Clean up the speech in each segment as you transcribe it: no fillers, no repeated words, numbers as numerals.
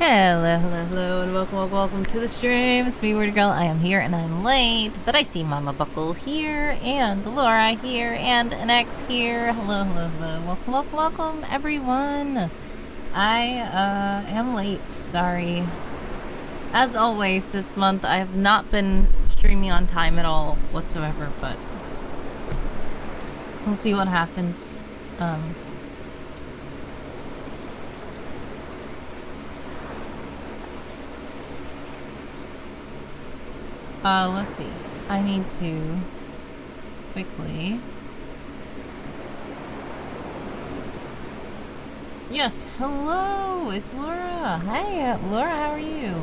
Hello, hello, hello, and welcome to the stream. It's me, Weird Girl. I am here and I'm late, but I see Mama Buckle here, and Laura here, and an X here. Hello, hello, hello. Welcome, everyone. I am late. Sorry. As always, this month I have not been streaming on time at all whatsoever, but we'll see what happens. Let's see. I need to quickly. Yes, hello, it's Laura. Hi, Laura, how are you?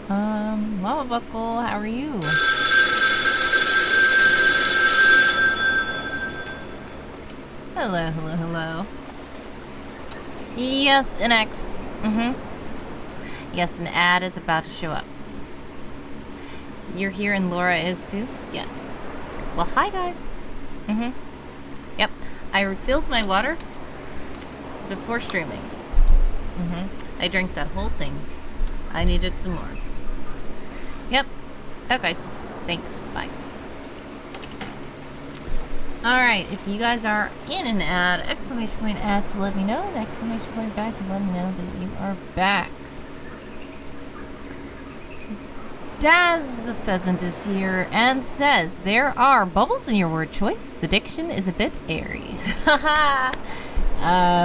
Mama Buckle, how are you? Hello, hello, hello. Yes, an X. Yes, an ad is about to show up. You're here and Laura is too? Yes. Well, hi guys. Yep. I refilled my water before streaming. I drank that whole thing. I needed some more. Yep. Okay. Thanks. Bye. Alright, if you guys are in an ad, exclamation point ad to let me know, and exclamation point back to let me know that you are back. Daz the Pheasant is here and says, there are bubbles in your word choice. The diction is a bit airy. Haha!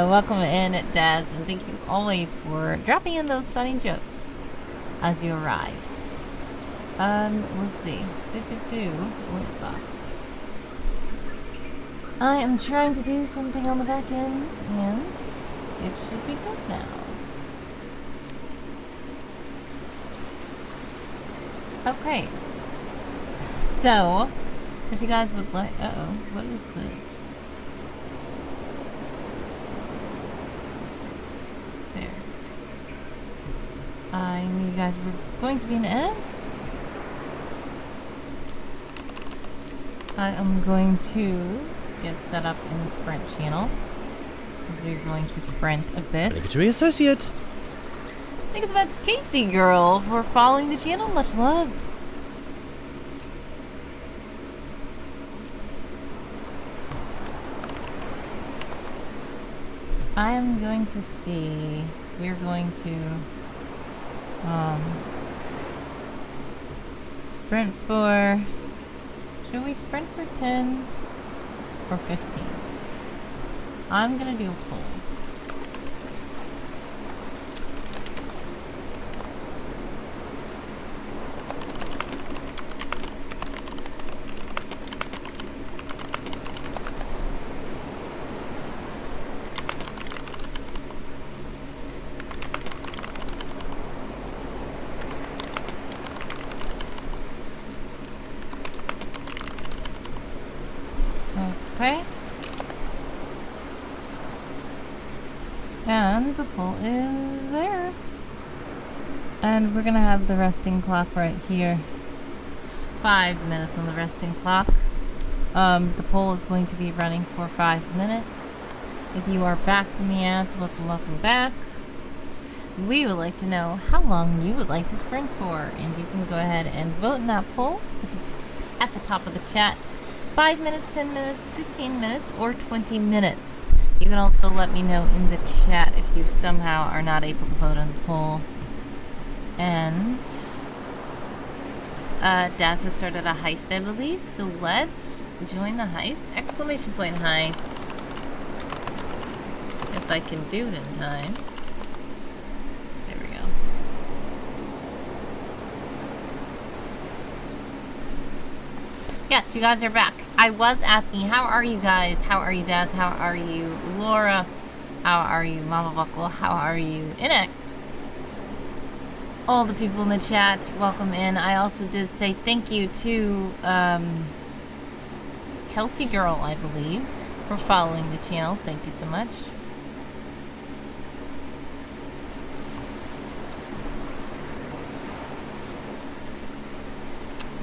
Welcome in, Daz, and thank you always for dropping in those funny jokes as you arrive. Let's see. Link box. I am trying to do something on the back end, and it should be good now. Okay, so if you guys would like, what is this? There. I knew you guys were going to be in ads. I am going to get set up in the sprint channel, because we're going to sprint a bit. Obligatory associate. Thanks so much, Casey Girl, for following the channel. Much love. I am going to see. We're going to sprint for. Should we sprint for 10 or 15? I'm gonna do a poll. Okay. And the poll is there. And we're gonna have the resting clock right here. 5 minutes on the resting clock. The poll is going to be running for 5 minutes. If you are back from the ads, welcome back. We would like to know how long you would like to sprint for, and you can go ahead and vote in that poll, which is at the top of the chat. 5 minutes, 10 minutes, 15 minutes, or 20 minutes. You can also let me know in the chat if you somehow are not able to vote on the poll. And Daz has started a heist, I believe, so let's join the heist. Exclamation point heist. If I can do it in time. There we go. Yes, you guys are back. I was asking, how are you guys? How are you, Daz? How are you, Laura? How are you, Mama Buckle? How are you, Inex? All the people in the chat, welcome in. I also did say thank you to Kelsey Girl, I believe, for following the channel. Thank you so much.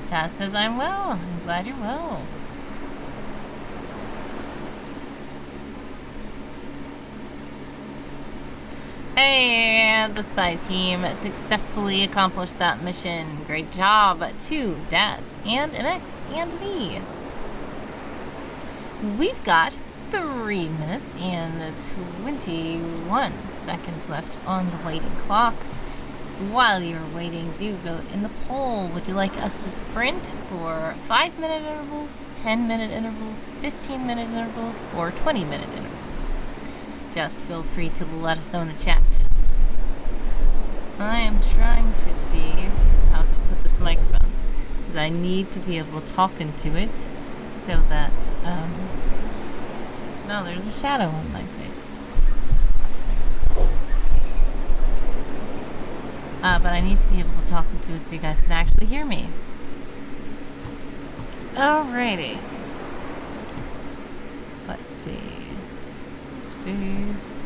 Daz says I'm well. I'm glad you're well. Hey, the spy team successfully accomplished that mission. Great job to Daz and MX and me. We've got 3 minutes and 21 seconds left on the waiting clock. While you're waiting, do vote in the poll. Would you like us to sprint for 5-minute intervals, 10-minute intervals, 15-minute intervals, or 20-minute intervals? Just feel free to let us know in the chat. I am trying to see how to put this microphone. I need to be able to talk into it so that, no, there's a shadow on my face. But I need to be able to talk into it so you guys can actually hear me. Alrighty. Let's see. Oopsies.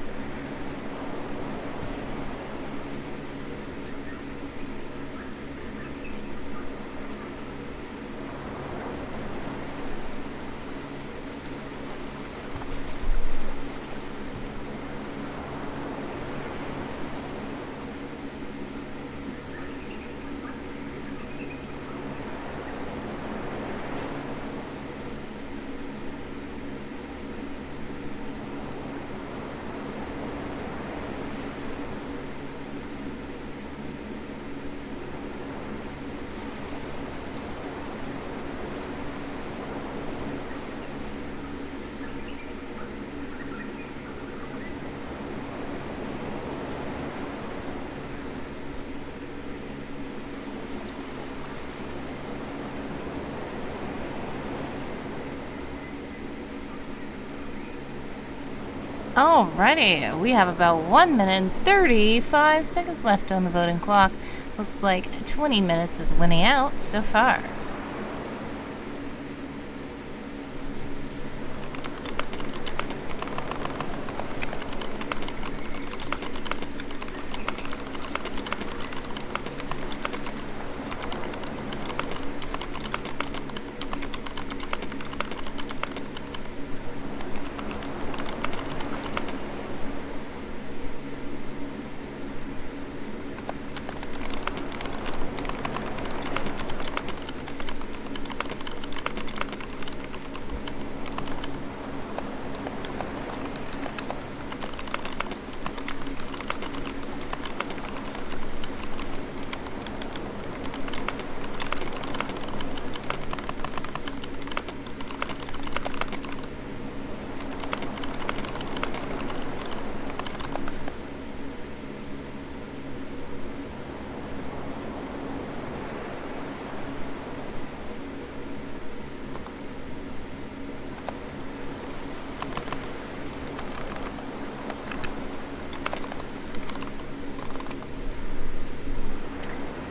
Alrighty, we have about 1 minute and 35 seconds left on the voting clock. Looks like 20 minutes is winning out so far.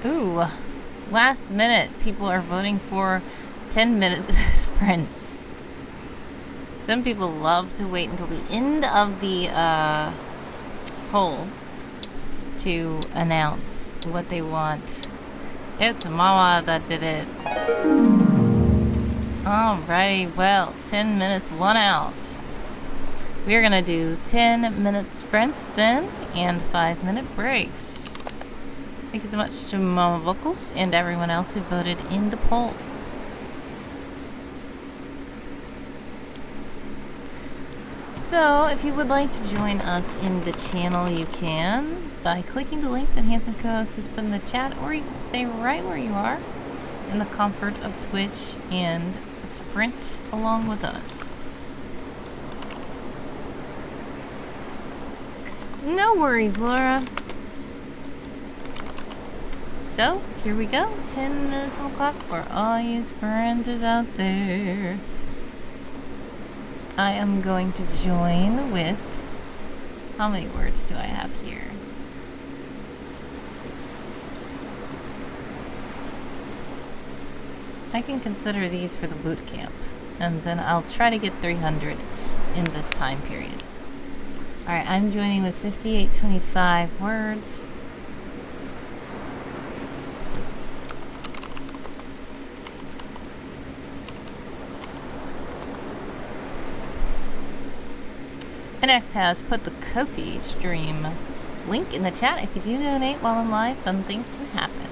Ooh, last minute. People are voting for 10-minute sprints. Some people love to wait until the end of the poll to announce what they want. It's Mama that did it. Alrighty, well, 10 minutes, 1 out. We're gonna do 10-minute sprints then, and 5-minute breaks. Thank you so much to Mama Vocals and everyone else who voted in the poll. So, if you would like to join us in the channel, you can by clicking the link that Handsome Co-host has put in the chat, or you can stay right where you are in the comfort of Twitch and sprint along with us. No worries, Laura. So, here we go. 10 minutes on the clock for all you sprinters out there. I am going to join with... How many words do I have here? I can consider these for the boot camp. And then I'll try to get 300 in this time period. Alright, I'm joining with 5825 words. NX has put the Ko-fi stream link in the chat. If you do donate while I'm live, fun things can happen.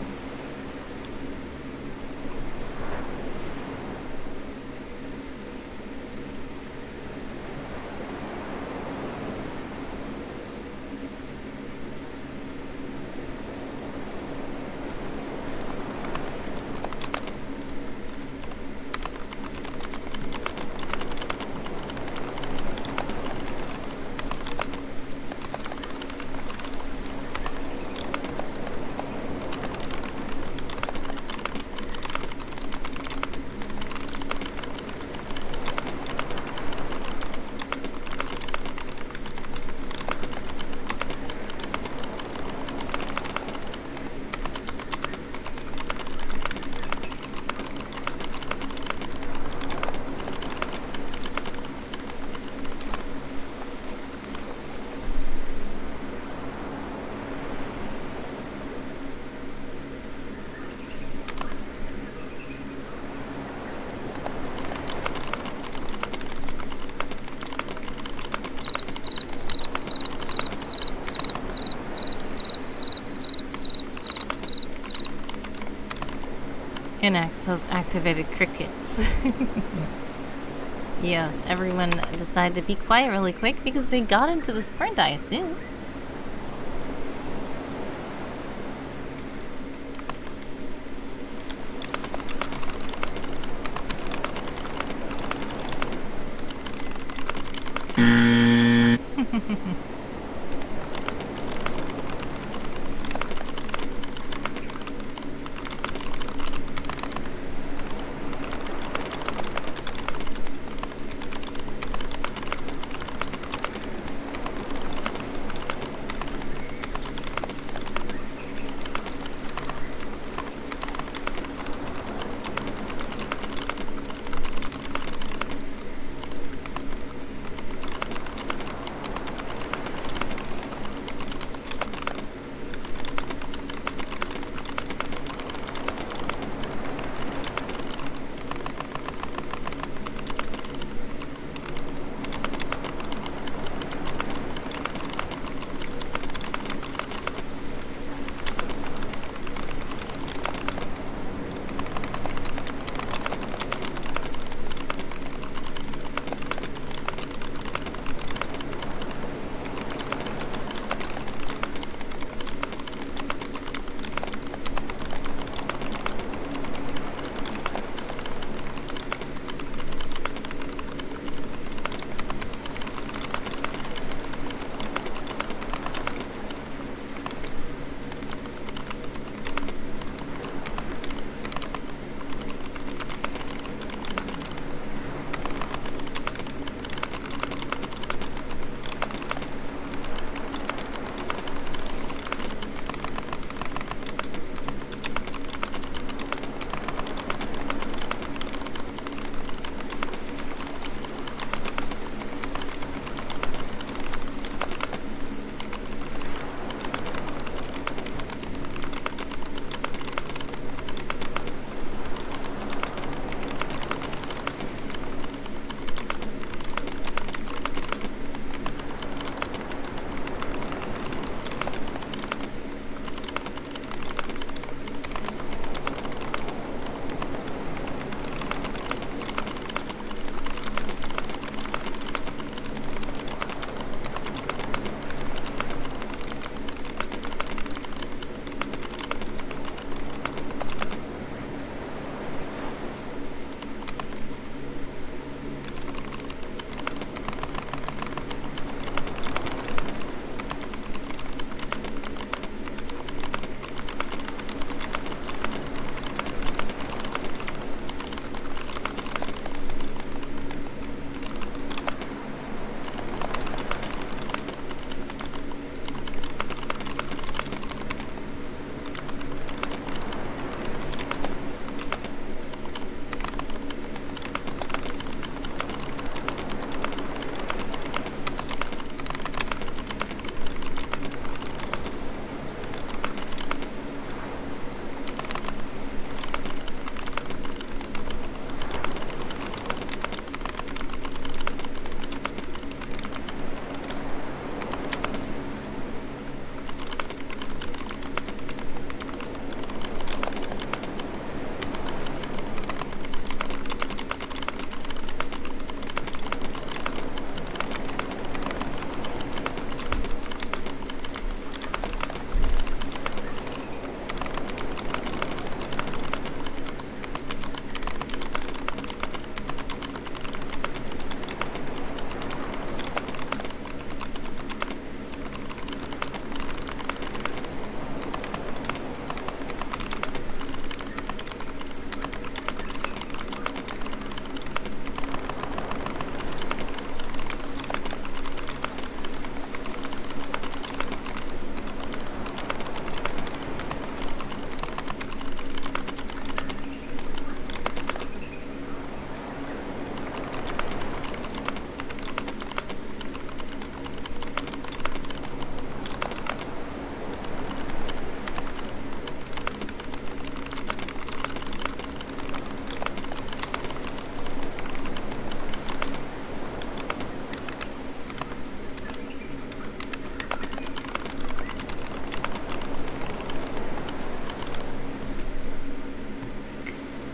Inax has activated crickets. Yes, everyone decided to be quiet really quick because they got into the sprint, I assume.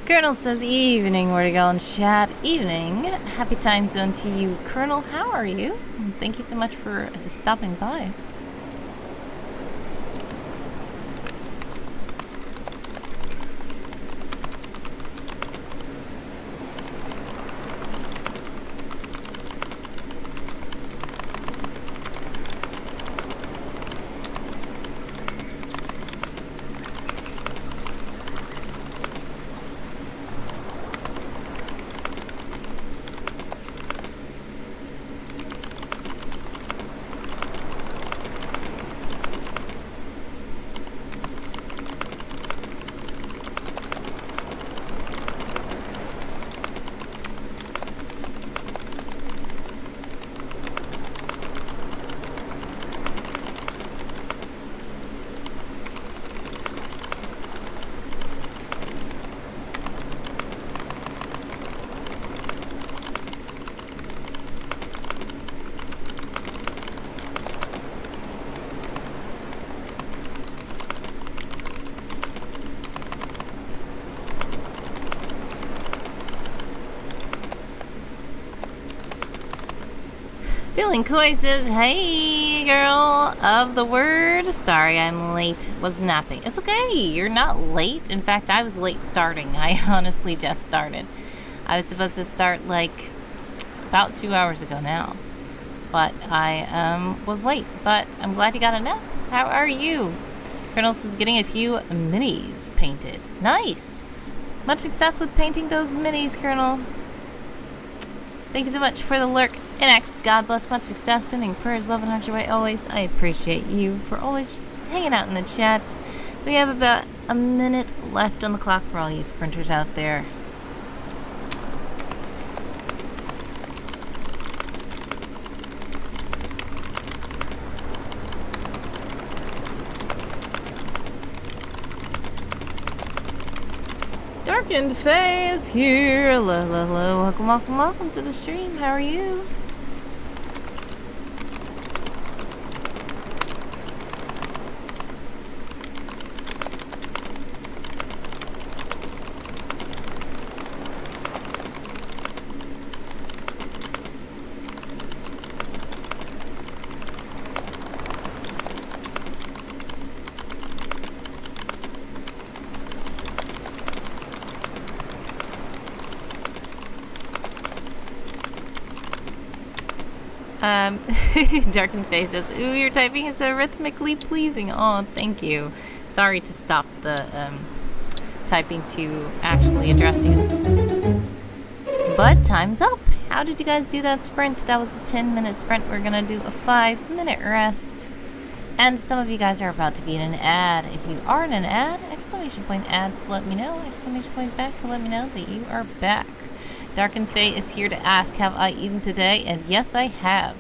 Colonel says evening, where to go in chat. Evening. Happy time zone to you, Colonel. How are you? Thank you so much for stopping by. FeelingKoi says, hey girl of the word. Sorry I'm late. Was napping. It's okay. You're not late. In fact, I was late starting. I honestly just started. I was supposed to start like about 2 hours ago now. But I was late. But I'm glad you got a nap. How are you? Colonel says getting a few minis painted. Nice. Much success with painting those minis, Colonel. Thank you so much for the lurk. NX, God bless, much success, sending prayers, love, and hugs your way always. I appreciate you for always hanging out in the chat. We have about a minute left on the clock for all you sprinters out there. Darkened Faye is here. Hello, hello, hello. Welcome, welcome, welcome to the stream. How are you? Darkened Face says, ooh, your typing is so rhythmically pleasing. Oh, thank you. Sorry to stop the typing to actually address you. But time's up. How did you guys do that sprint? That was a 10-minute sprint. We're gonna do a 5-minute rest. And some of you guys are about to be in an ad. If you are in an ad, exclamation point ads to let me know. Exclamation point back to let me know that you are back. Darkened Faye is here to ask, have I eaten today? And yes, I have.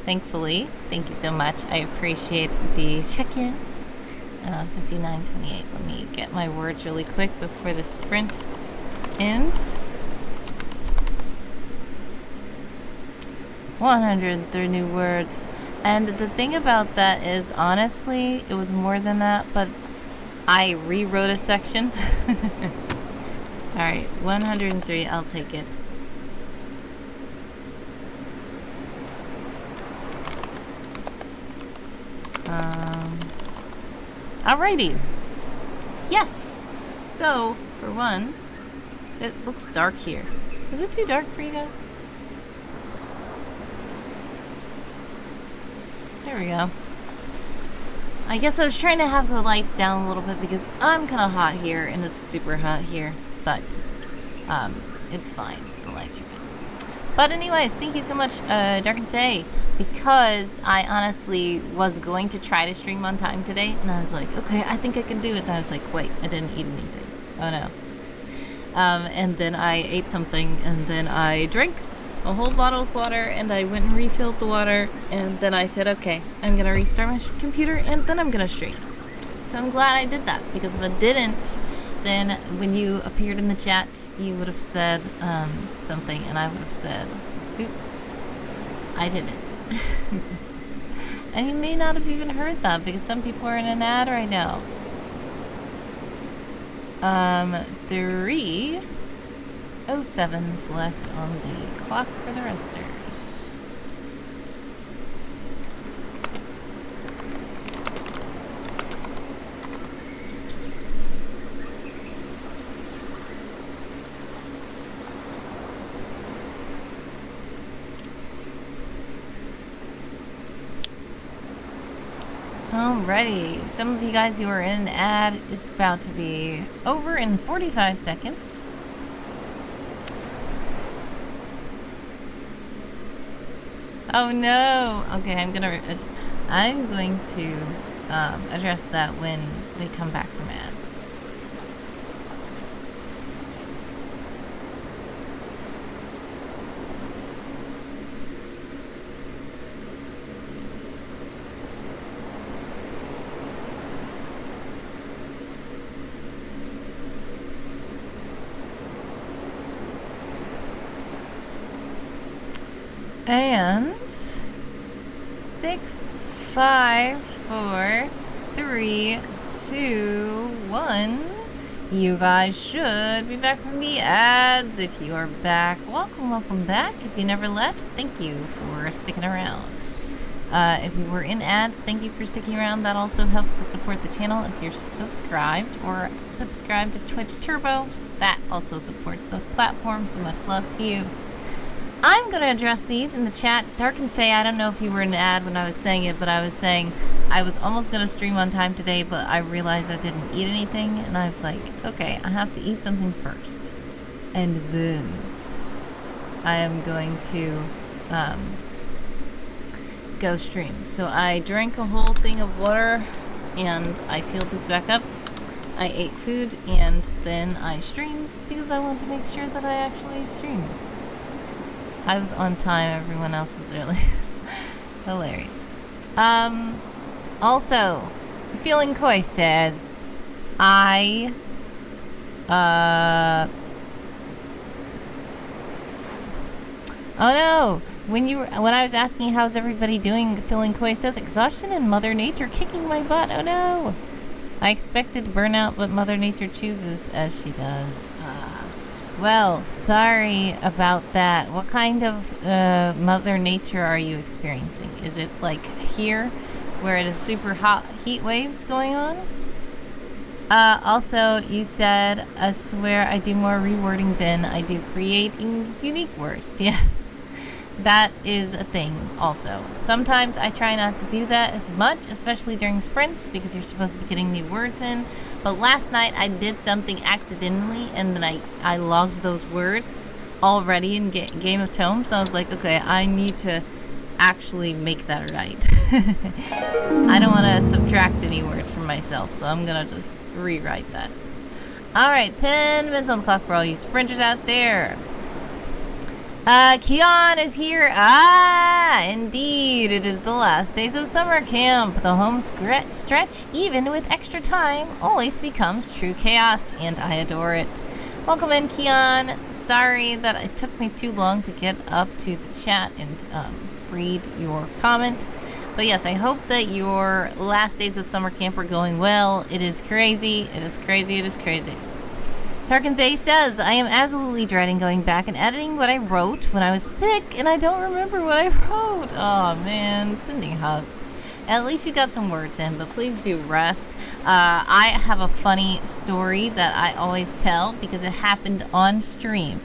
Thankfully. Thank you so much. I appreciate the check-in. 59:28. Let me get my words really quick before the sprint ends. 103 new words. And the thing about that is, honestly, it was more than that, but I rewrote a section. Alright, 103. I'll take it. Alrighty. Yes. So, for one, it looks dark here. Is it too dark for you guys? There we go. I guess I was trying to have the lights down a little bit because I'm kind of hot here and it's super hot here. But, it's fine. The lights are good. But anyways, thank you so much, Darkened Faye. Because I honestly was going to try to stream on time today, and I was like, okay, I think I can do it. And I was like, wait, I didn't eat anything. Oh no. And then I ate something, and then I drank a whole bottle of water, and I went and refilled the water, and then I said, okay, I'm gonna restart my computer, and then I'm gonna stream. So I'm glad I did that, because if I didn't, then when you appeared in the chat, you would have said something, and I would have said, oops, I didn't. And you may not have even heard that because some people are in an ad right now. 3 7:07 left on the clock for the resters. Alrighty, some of you guys who are in an ad is about to be over in 45 seconds. Oh no! Okay, I'm going to address that when they come back from ads. And 6, 5, 4, 3, 2, 1. You guys should be back from the ads. If you are back, welcome back. If you never left, thank you for sticking around. If you were in ads, thank you for sticking around. That also helps to support the channel. If you're subscribed or subscribed to Twitch Turbo, that also supports the platform. So much love to you. I'm going to address these in the chat. Dark and Faye, I don't know if you were in an ad when I was saying it, but I was saying I was almost going to stream on time today, but I realized I didn't eat anything, and I was like, okay, I have to eat something first. And then I am going to go stream. So I drank a whole thing of water, and I filled this back up. I ate food, and then I streamed because I wanted to make sure that I actually streamed. I was on time, everyone else was early. Hilarious. Also, FeelingKoi says, oh no! When I was asking how's everybody doing, FeelingKoi says, exhaustion and Mother Nature kicking my butt. Oh no! I expected burnout, but Mother Nature chooses as she does. Well, sorry about that. What kind of Mother Nature are you experiencing? Is it like here, where it is super hot heat waves going on? Also, you said, I swear I do more rewording than I do creating unique words. Yes, that is a thing also. Sometimes I try not to do that as much, especially during sprints, because you're supposed to be getting new words in. But last night I did something accidentally, and then I logged those words already in Game of Tomes. So I was like, okay, I need to actually make that right. I don't want to subtract any words from myself, so I'm going to just rewrite that. Alright, 10 minutes on the clock for all you sprinters out there. Keon is here. Indeed, it is the last days of summer camp. The home stretch, even with extra time, always becomes true chaos, and I adore it. Welcome in, Keon. Sorry that it took me too long to get up to the chat and read your comment. But yes, I hope that your last days of summer camp are going well. It is crazy. It is crazy. It is crazy. Tarkin Faye says, I am absolutely dreading going back and editing what I wrote when I was sick, and I don't remember what I wrote. Oh man, sending hugs. At least you got some words in, but please do rest. I have a funny story that I always tell because it happened on stream.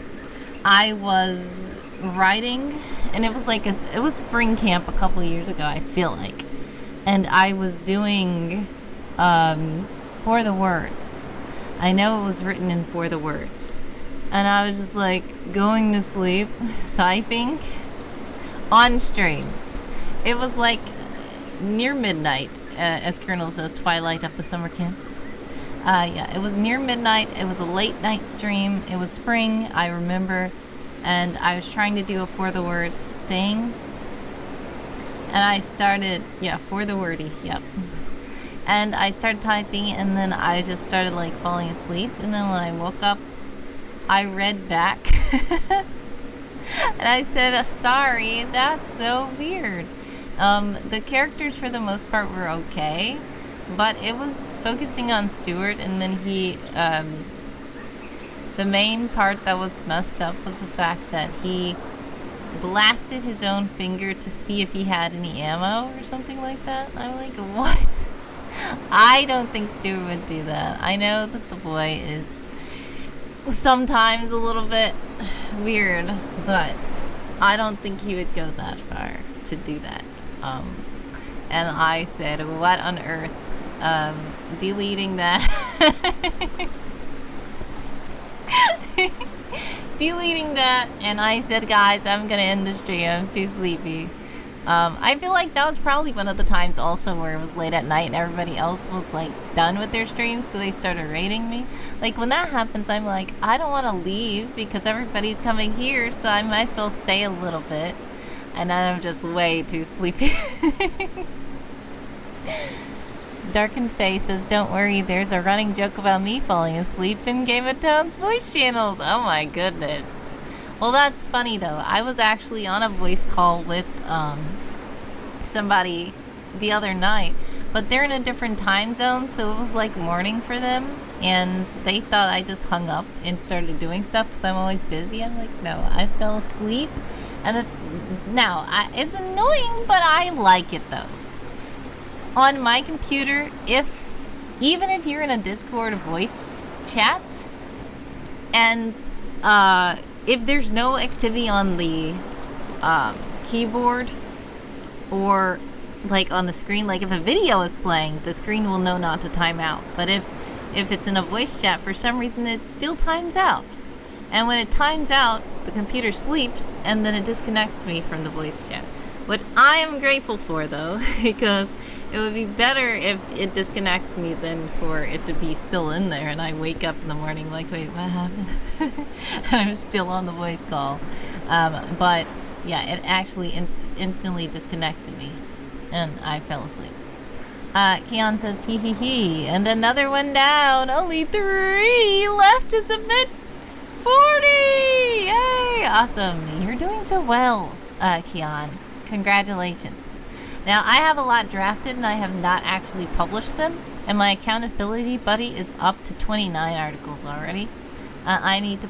I was writing, and it was like it was spring camp a couple of years ago, I feel like. And I was doing For the Words. I know it was written in For the Words. And I was just like going to sleep, typing on stream. It was like near midnight, as Colonel says, twilight of the summer camp. Yeah, it was near midnight. It was a late night stream. It was spring, I remember. And I was trying to do a For the Words thing. And I started, For the Wordy, yep. And I started typing, and then I just started like falling asleep. And then when I woke up, I read back. And I said, sorry, that's so weird. The characters for the most part were okay, but it was focusing on Stuart, and then he The main part that was messed up was the fact that he blasted his own finger to see if he had any ammo or something like that. I'm like, what? I don't think Stu would do that. I know that the boy is sometimes a little bit weird, but I don't think he would go that far to do that. And I said, what on earth? Deleting that. Deleting that, and I said, guys, I'm gonna end the stream. I'm too sleepy. I feel like that was probably one of the times also where it was late at night and everybody else was like done with their streams, so they started raiding me. Like when that happens, I'm like, I don't want to leave because everybody's coming here, so I might as well stay a little bit. And then I'm just way too sleepy. Darkened Face says, don't worry, there's a running joke about me falling asleep in Game of Thrones voice channels. Oh my goodness. Well, that's funny though. I was actually on a voice call with somebody the other night, but they're in a different time zone, so it was like morning for them, and they thought I just hung up and started doing stuff because I'm always busy. I'm like, no, I fell asleep. And it's annoying, but I like it though. On my computer, even if you're in a Discord voice chat, and if there's no activity on the keyboard or like on the screen, like if a video is playing, the screen will know not to time out. But if it's in a voice chat, for some reason it still times out. And when it times out, the computer sleeps and then it disconnects me from the voice chat. Which I am grateful for though, because it would be better if it disconnects me than for it to be still in there and I wake up in the morning like, wait, what happened? And I'm still on the voice call. But yeah, it actually instantly disconnected me and I fell asleep. Keon says, hee hee hee, and another one down. Only 3 left to submit. 40! Yay! Awesome. You're doing so well, Keon. Congratulations. Now, I have a lot drafted and I have not actually published them, and my accountability buddy is up to 29 articles already. I need to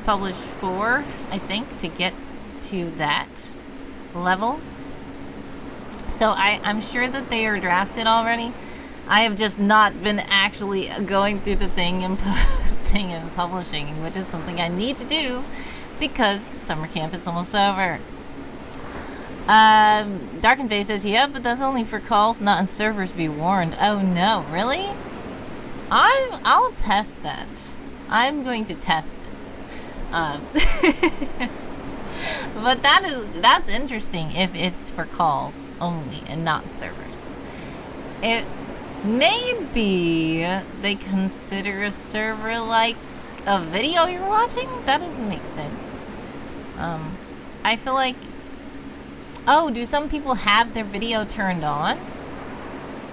publish 4, I think, to get to that level. So I'm sure that they are drafted already. I have just not been actually going through the thing and posting and publishing, which is something I need to do because summer camp is almost over. Darkened Face says, yeah, but that's only for calls, not on servers, be warned. Oh no, really? I'll test that. I'm going to test it. But that's interesting if it's for calls only and not servers. It maybe they consider a server like a video you're watching? That doesn't make sense. I feel like, oh, do some people have their video turned on?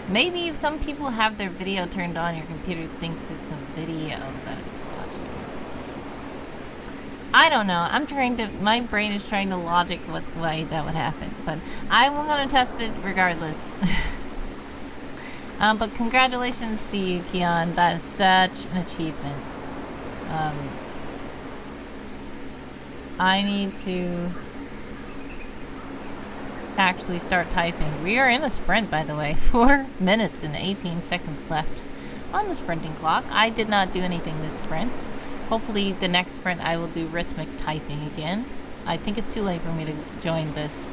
Maybe if some people have their video turned on, your computer thinks it's a video that it's watching. I don't know. My brain is trying to logic what way that would happen. But I'm going to test it regardless. But congratulations to you, Keon. That is such an achievement. I need to actually start typing. We are in a sprint, by the way. 4 minutes and 18 seconds left on the sprinting clock. I did not do anything this sprint. Hopefully the next sprint I will do rhythmic typing again. I think it's too late for me to join this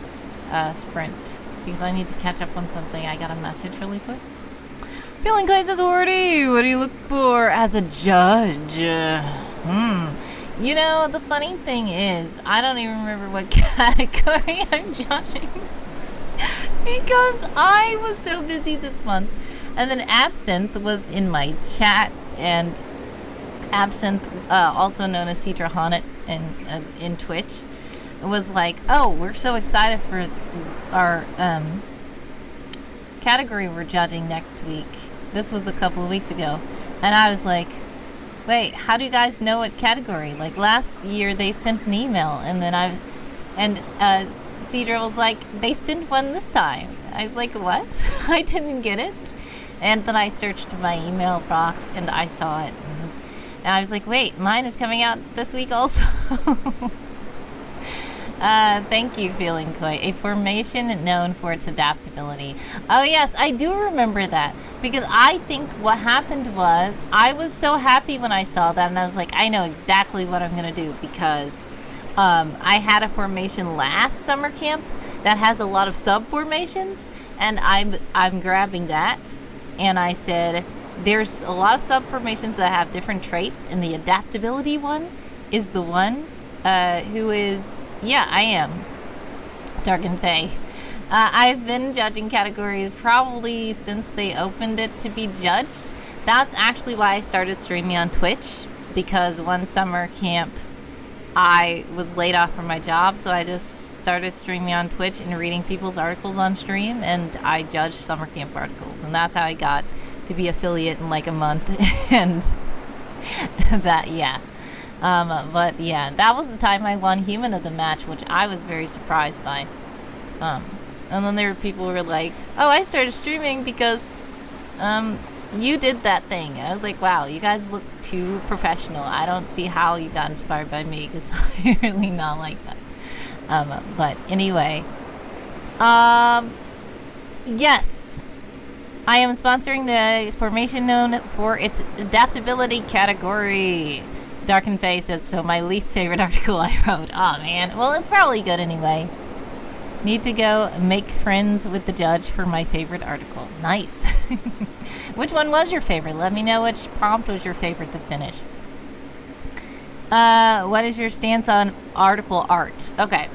sprint because I need to catch up on something. I got a message really quick. FeelingKoi says, Wardy, what do you look for as a judge? You know, the funny thing is, I don't even remember what category I'm judging because I was so busy this month. And then Absinthe was in my chats, and Absinthe, also known as Cedra Honnet in Twitch, was like, oh, we're so excited for our category we're judging next week. This was a couple of weeks ago. And I was like, wait, how do you guys know what category? Like last year they sent an email, and then Cedra was like, they sent one this time. I was like, what? I didn't get it. And then I searched my email box and I saw it. And I was like, wait, mine is coming out this week also. Thank you, FeelingKoi. A formation known for its adaptability. Oh yes, I do remember that. Because I think what happened was, I was so happy when I saw that, and I was like, I know exactly what I'm going to do, because I had a formation last summer camp that has a lot of sub-formations, and I'm grabbing that, and I said, there's a lot of sub-formations that have different traits, and the adaptability one is the one who is, yeah, I am. Dark and Fae. I've been judging categories probably since they opened it to be judged. That's actually why I started streaming on Twitch, because one summer camp I was laid off from my job, so I just started streaming on Twitch and reading people's articles on stream, and I judged summer camp articles, and that's how I got to be affiliate in like a month. And that, yeah. But yeah, that was the time I won Human of the Match, which I was very surprised by. And then there were people who were like, oh, I started streaming because you did that thing. I was like, wow, you guys look too professional. I don't see how you got inspired by me, because I'm really not like that. But anyway, yes, I am sponsoring the formation known for its adaptability category. Dark and Fae says, so my least favorite article I wrote. Oh man, well, it's probably good anyway. Need to go make friends with the judge for my favorite article. Nice. Which one was your favorite? Let me know which prompt was your favorite to finish. What is your stance on article art? Okay.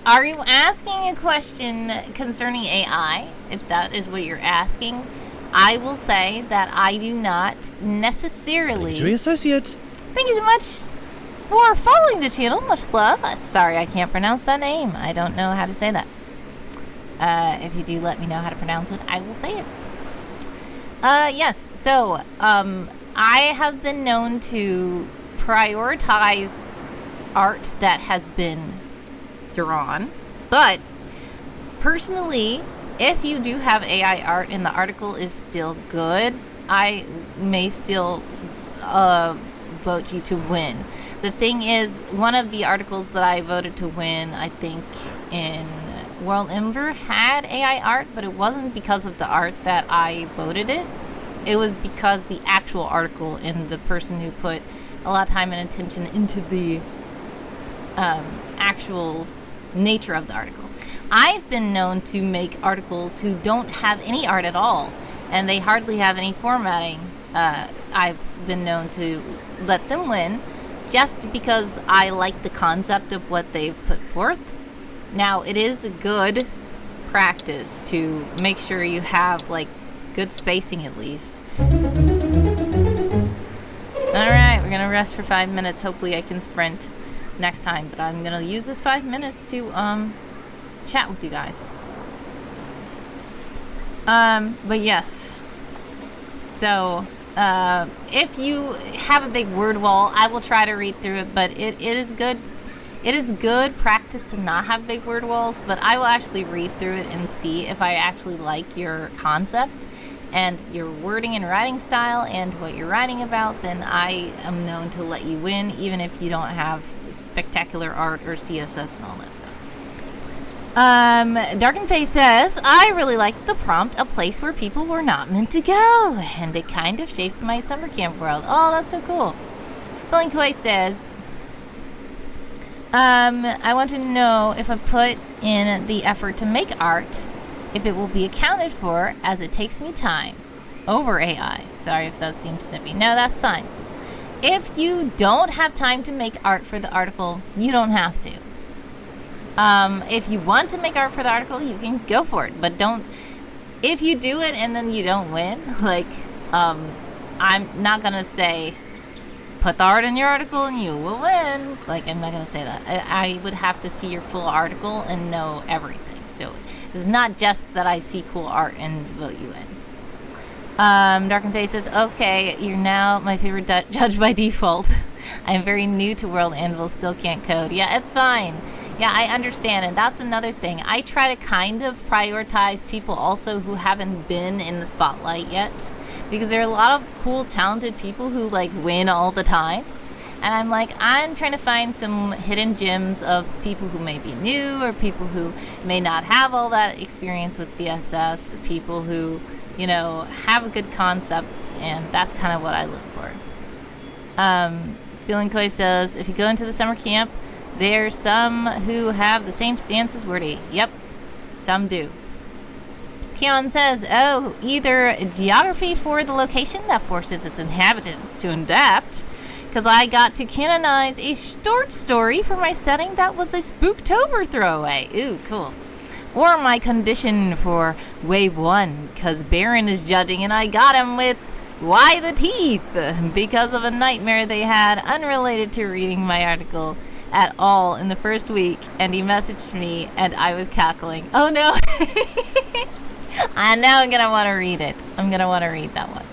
Are you asking a question concerning AI? If that is what you're asking, I will say that I do not necessarily... Victory Associate! Thank you so much for following the channel. Much love. Sorry, I can't pronounce that name. I don't know how to say that. If you do let me know how to pronounce it, I will say it. Yes, so, I have been known to prioritize art that has been drawn, but personally, if you do have AI art and the article is still good, I may still vote you to win. The thing is, one of the articles that I voted to win, I think in World Ember, had AI art, but it wasn't because of the art that I voted it. It was because the actual article and the person who put a lot of time and attention into the actual nature of the article. I've been known to make articles who don't have any art at all, and they hardly have any formatting. I've been known to let them win just because I like the concept of what they've put forth. Now, it is a good practice to make sure you have, like, good spacing at least. Alright, we're gonna rest for 5 minutes. Hopefully I can sprint next time, but I'm gonna use this 5 minutes to chat with you guys. But yes, so if you have a big word wall, I will try to read through it, but it is good practice to not have big word walls, but I will actually read through it and see if I actually like your concept and your wording and writing style and what you're writing about. Then I am known to let you win, even if you don't have spectacular art or CSS and all that stuff. Darken Face says, I really liked the prompt, a place where people were not meant to go, and it kind of shaped my summer camp world. Oh, that's so cool. FeelingKoi says, I want to know if I put in the effort to make art, if it will be accounted for, as it takes me time over AI. Sorry if that seems snippy. No, that's fine. If you don't have time to make art for the article, you don't have to. If you want to make art for the article, you can go for it, but don't. If you do it and then you don't win, like, I'm not gonna say put the art in your article and you will win. Like, I'm not gonna say that. I would have to see your full article and know everything. So it's not just that I see cool art and vote you in. Darkened Face says, okay, you're now my favorite judge by default. I'm very new to World Anvil, still can't code. Yeah, it's fine. Yeah, I understand, and that's another thing. I try to kind of prioritize people also who haven't been in the spotlight yet, because there are a lot of cool, talented people who like win all the time. And I'm trying to find some hidden gems of people who may be new, or people who may not have all that experience with CSS, people who, you know, have good concepts, and that's kind of what I look for. FeelingKoi says, if you go into the summer camp, there's some who have the same stance as Wordy. Yep, some do. Keon says, oh, either geography for the location that forces its inhabitants to adapt, because I got to canonize a short story for my setting that was a SpookTober throwaway. Ooh, cool. Or my condition for wave 1, because Baron is judging and I got him with why the teeth, because of a nightmare they had unrelated to reading my article at all in the first week, and he messaged me and I was cackling. Oh no. I know I'm gonna want to read it. I'm gonna want to read that one.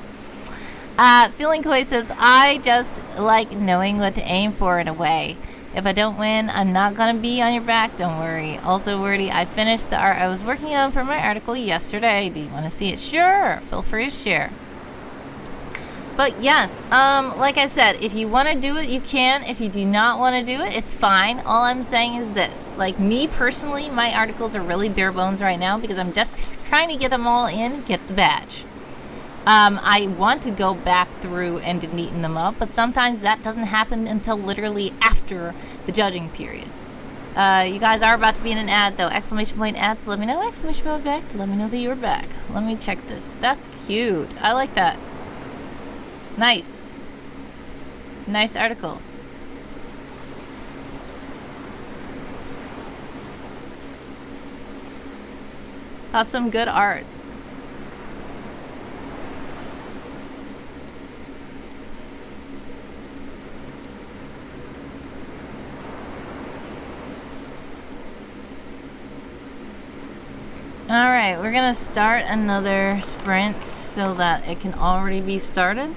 FeelingKoi says, I just like knowing what to aim for in a way. If I don't win, I'm not gonna be on your back, don't worry. Also, Wordy, I finished the art I was working on for my article yesterday. Do you want to see it? Sure, feel free to share. But yes, like I said, if you want to do it, you can. If you do not want to do it, it's fine. All I'm saying is this. Like, me personally, my articles are really bare bones right now because I'm just trying to get them all in, get the badge. I want to go back through and neaten them up, but sometimes that doesn't happen until literally after the judging period. You guys are about to be in an ad, though. Exclamation point ad to let me know. Exclamation point back to let me know that you're back. Let me check this. That's cute. I like that. Nice. Nice article. That's some good art. Alright, we're gonna start another sprint so that it can already be started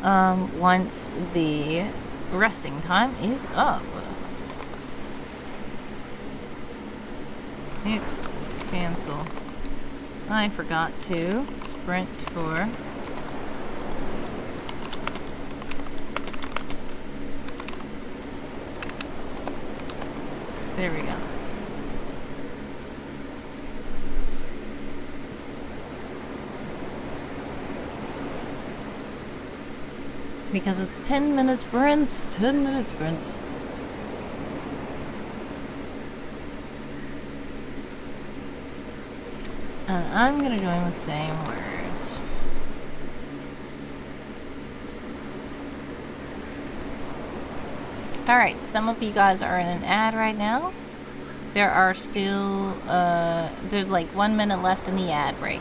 once the resting time is up. Oops, cancel. I forgot to sprint for... There we go. Because it's 10-minute sprints, 10-minute sprints. I'm gonna join with saying words. Alright, some of you guys are in an ad right now. There are still, there's like 1 minute left in the ad break.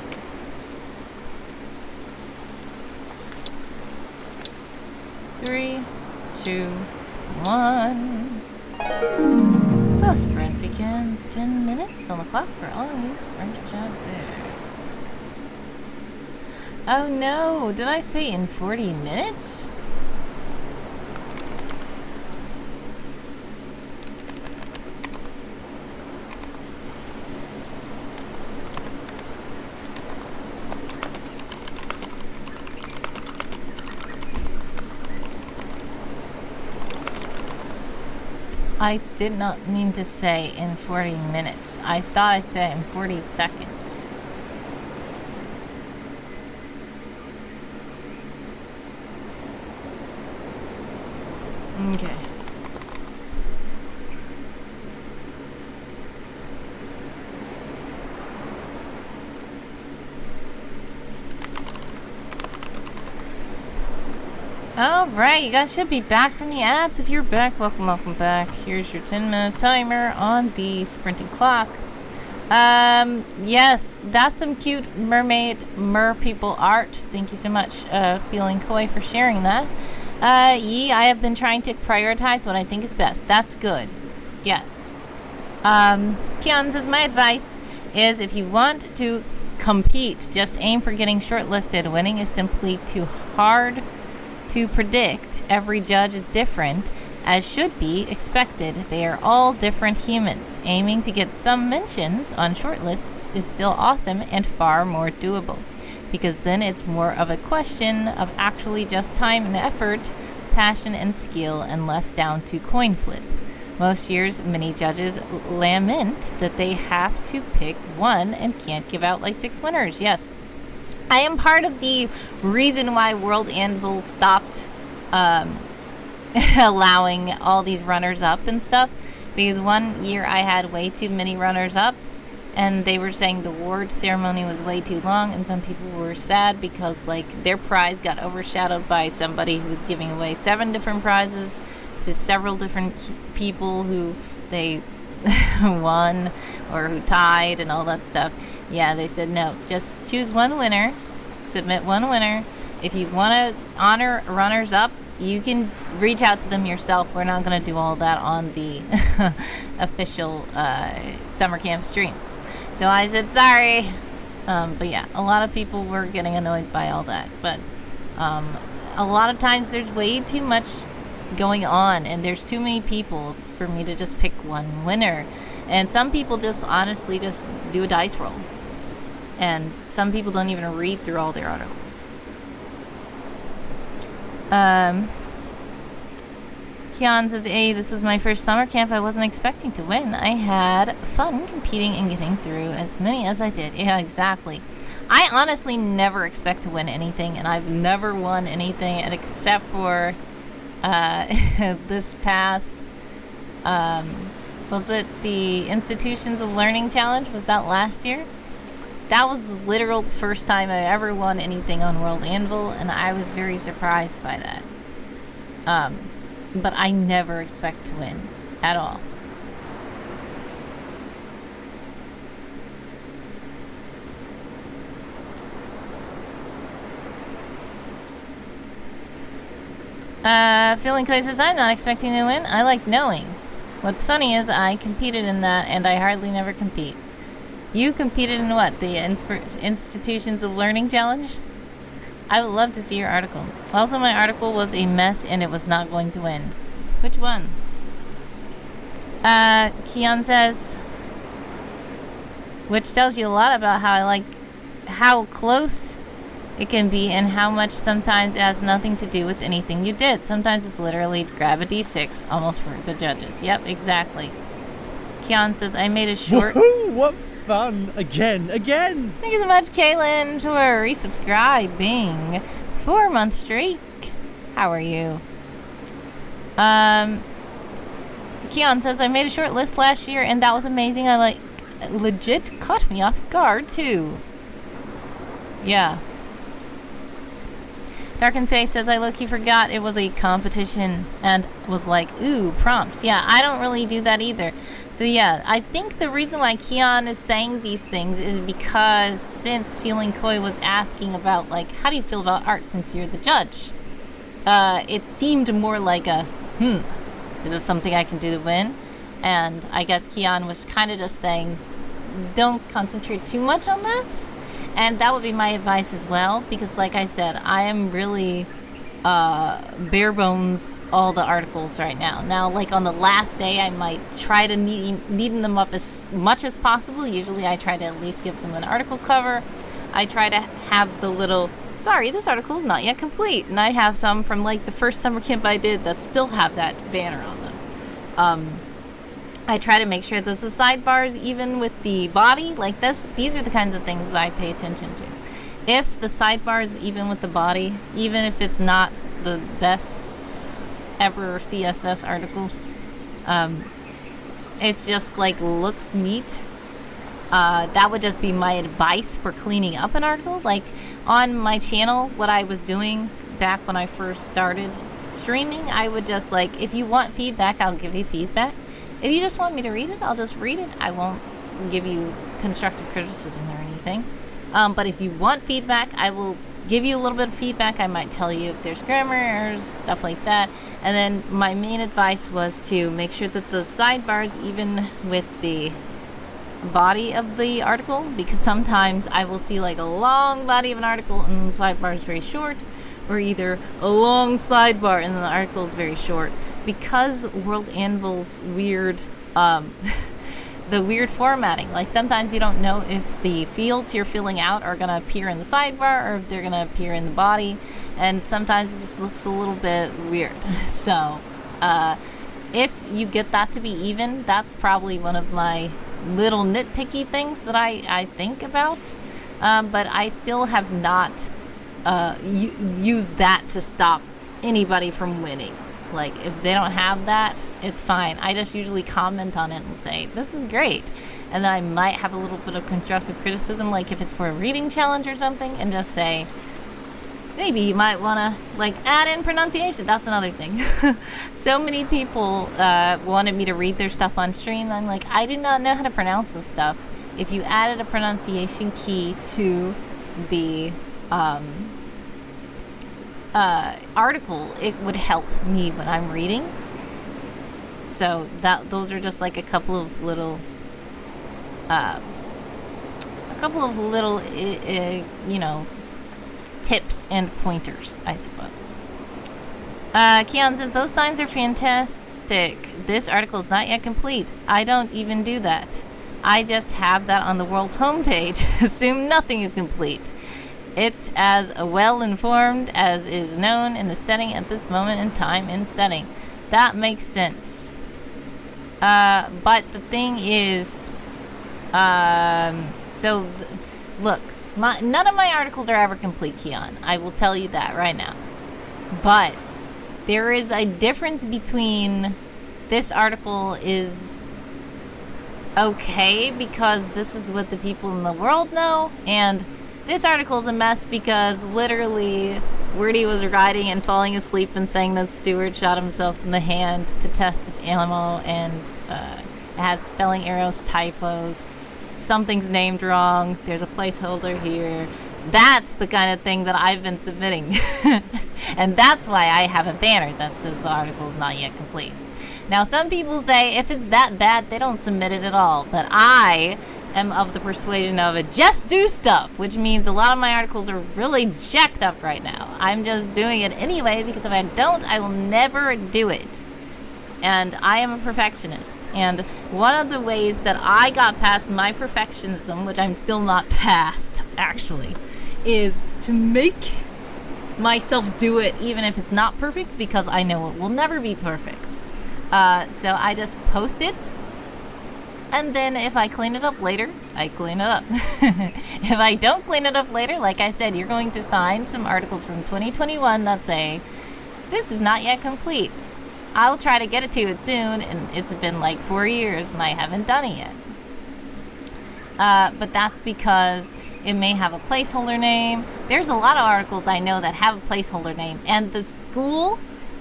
Three, two, one. The sprint begins. 10 minutes on the clock for all of you sprinters out there. Oh no, did I say in 40 minutes? I did not mean to say in 40 minutes. I thought I said in 40 seconds. Okay. Alright, you guys should be back from the ads. If you're back, welcome back. Here's your 10-minute timer on the sprinting clock. Yes, that's some cute mermaid people art. Thank you so much, FeelingKoi, for sharing that. I have been trying to prioritize what I think is best. That's good. Yes. Keon says, my advice is if you want to compete, just aim for getting shortlisted. Winning is simply too hard to predict. Every judge is different, As should be expected, they are all different humans. Aiming to get some mentions on shortlists is still awesome and far more doable, because then it's more of a question of actually just time and effort, passion and skill, and less down to coin flip. Most years, many judges lament that they have to pick one and can't give out like 6 winners. Yes, I am part of the reason why World Anvil stopped allowing all these runners up and stuff, because one year I had way too many runners up, and they were saying the award ceremony was way too long, and some people were sad because like their prize got overshadowed by somebody who was giving away 7 different prizes to several different people who they won or who tied and all that stuff. Yeah, they said no, just choose one winner, submit one winner. If you want to honor runners up, you can reach out to them yourself. We're not going to do all that on the official summer camp stream. So I said sorry. But yeah, a lot of people were getting annoyed by all that. But a lot of times there's way too much going on, and there's too many people for me to just pick one winner. And some people just honestly just do a dice roll. And some people don't even read through all their articles. Keon says, hey, this was my first summer camp. I wasn't expecting to win. I had fun competing and getting through as many as I did. Yeah, exactly. I honestly never expect to win anything, and I've never won anything except for this past, was it the Institutions of Learning Challenge? Was that last year? That was the literal first time I ever won anything on World Anvil, and I was very surprised by that. But I never expect to win at all. FeelingKoi says, I'm not expecting to win. I like knowing. What's funny is I competed in that, and I hardly never compete. You competed in what? The Institutions of Learning Challenge? I would love to see your article. Also, my article was a mess and it was not going to win. Which one? Keon says, which tells you a lot about how I like how close it can be and how much sometimes it has nothing to do with anything you did. Sometimes it's literally grab a D6 almost for the judges. Yep, exactly. Keon says, I made a short... Woohoo! What fun! Again! Thank you so much, Kaylin, for resubscribing 4 months streak. How are you? Keon says, I made a short list last year and that was amazing. I legit caught me off guard too. Yeah. Darkened Face says, I low-key forgot it was a competition and was like, ooh, prompts. Yeah, I don't really do that either. So yeah, I think the reason why Keon is saying these things is because since FeelingKoi was asking about, like, how do you feel about art since you're the judge? It seemed more like a, is this something I can do to win? And I guess Keon was kind of just saying, don't concentrate too much on that. And that would be my advice as well, because like I said, I am really bare bones all the articles right now. Now, like on the last day, I might try to neaten them up as much as possible. Usually I try to at least give them an article cover. I try to have the little, sorry, this article is not yet complete. And I have some from like the first summer camp I did that still have that banner on them. I try to make sure that the sidebars, even with the body, like this, these are the kinds of things that I pay attention to. If the sidebars, even with the body, even if it's not the best ever CSS article, it's just like looks neat. That would just be my advice for cleaning up an article. Like on my channel, what I was doing back when I first started streaming, I would just like, if you want feedback, I'll give you feedback. If you just want me to read it, I'll just read it. I won't give you constructive criticism or anything. But if you want feedback, I will give you a little bit of feedback. I might tell you if there's grammar errors, stuff like that. And then my main advice was to make sure that the sidebars, even with the body of the article, because sometimes I will see like a long body of an article and the sidebar is very short, or either a long sidebar and then the article is very short. because World Anvil's weird, the weird formatting. Like sometimes you don't know if the fields you're filling out are going to appear in the sidebar or if they're going to appear in the body. And sometimes it just looks a little bit weird. So if you get that to be even, that's probably one of my little nitpicky things that I think about. But I still have not used that to stop anybody from winning. Like, if they don't have that, it's fine. I just usually comment on it and say, this is great. And then I might have a little bit of constructive criticism, like if it's for a reading challenge or something, and just say, maybe you might want to, like, add in pronunciation. That's another thing. So many people wanted me to read their stuff on stream. I'm like, I do not know how to pronounce this stuff. If you added a pronunciation key to the article, it would help me when I'm reading. So those are just like a couple of little tips and pointers, I suppose. Keon says, those signs are fantastic. This article is not yet complete. I don't even do that. I just have that on the world's homepage. Assume nothing is complete. It's as well informed as is known in the setting at this moment in time in setting. That makes sense. But the thing is, look, none of my articles are ever complete, Keon. I will tell you that right now. But there is a difference between this article is okay because this is what the people in the world know, and this article is a mess because literally Wordy was riding and falling asleep and saying that Stewart shot himself in the hand to test his ammo, and it has spelling errors, typos, something's named wrong, there's a placeholder here. That's the kind of thing that I've been submitting. And that's why I have a banner that says the article is not yet complete. Now, some people say if it's that bad, they don't submit it at all. But I am of the persuasion of it, just do stuff, which means a lot of my articles are really jacked up right now. I'm just doing it anyway because if I don't, I will never do it. And I am a perfectionist. And one of the ways that I got past my perfectionism, which I'm still not past, actually, is to make myself do it even if it's not perfect, because I know it will never be perfect. So I just post it, and then if I clean it up later, I clean it up. If I don't clean it up later, like I said, you're going to find some articles from 2021 that say, this is not yet complete. I'll try to get it to it soon, and it's been like 4 years and I haven't done it yet. But that's because it may have a placeholder name. There's a lot of articles I know that have a placeholder name, and the school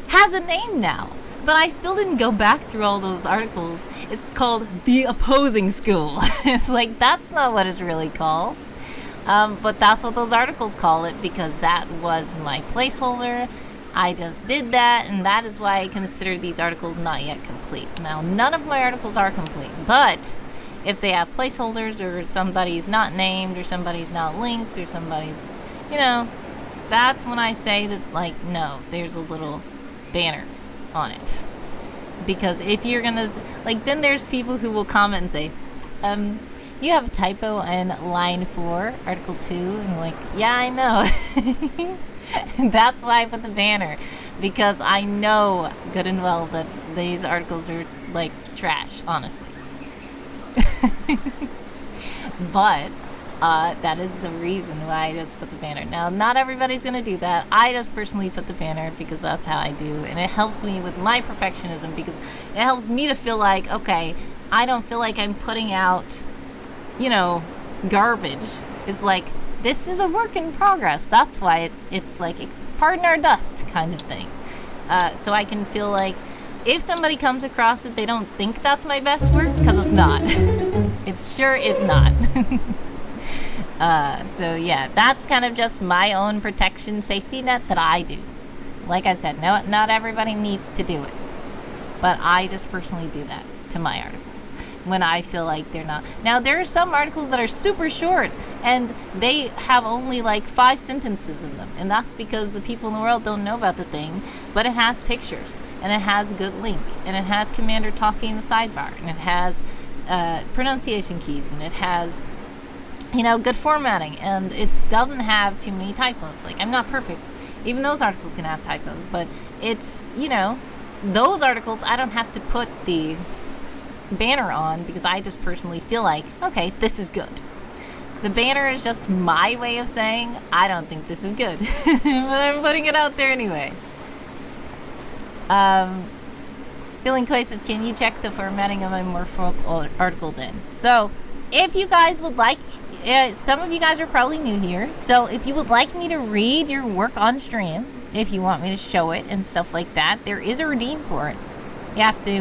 has a name now. But I still didn't go back through all those articles. It's called The Opposing School. It's like, that's not what it's really called. But that's what those articles call it, because that was my placeholder. I just did that, and that is why I consider these articles not yet complete. Now, none of my articles are complete, but if they have placeholders, or somebody's not named, or somebody's not linked, or somebody's, that's when I say that, like, no, there's a little banner on it. Because if you're gonna, like, then there's people who will comment and say, you have a typo in line 4, article 2, and I'm like, yeah, I know. That's why I put the banner, because I know good and well that these articles are like trash, honestly. But that is the reason why I just put the banner. Now, not everybody's gonna do that. I just personally put the banner because that's how I do, and it helps me with my perfectionism, because it helps me to feel like, okay, I don't feel like I'm putting out, garbage. It's like, this is a work in progress. That's why it's like a pardon our dust kind of thing. So I can feel like if somebody comes across it, they don't think that's my best work, because it's not. It sure is not. So yeah, that's kind of just my own protection safety net that I do. Like I said, no, not everybody needs to do it, but I just personally do that to my articles. articles when I feel like they're not. Now, there are some articles that are super short and they have only like 5 sentences in them, and that's because the people in the world don't know about the thing, but it has pictures and it has a good link and it has Commander talking in the sidebar and it has pronunciation keys and it has, you know, good formatting, and it doesn't have too many typos. Like, I'm not perfect. Even those articles can have typos, but it's, you know, those articles I don't have to put the banner on because I just personally feel like, okay, this is good. The banner is just my way of saying, I don't think this is good. But I'm putting it out there anyway. FeelingKoi says, can you check the formatting of my Merfolk article then? So, if you guys would like, some of you guys are probably new here, so if you would like me to read your work on stream, if you want me to show it and stuff like that, there is a redeem for it. You have to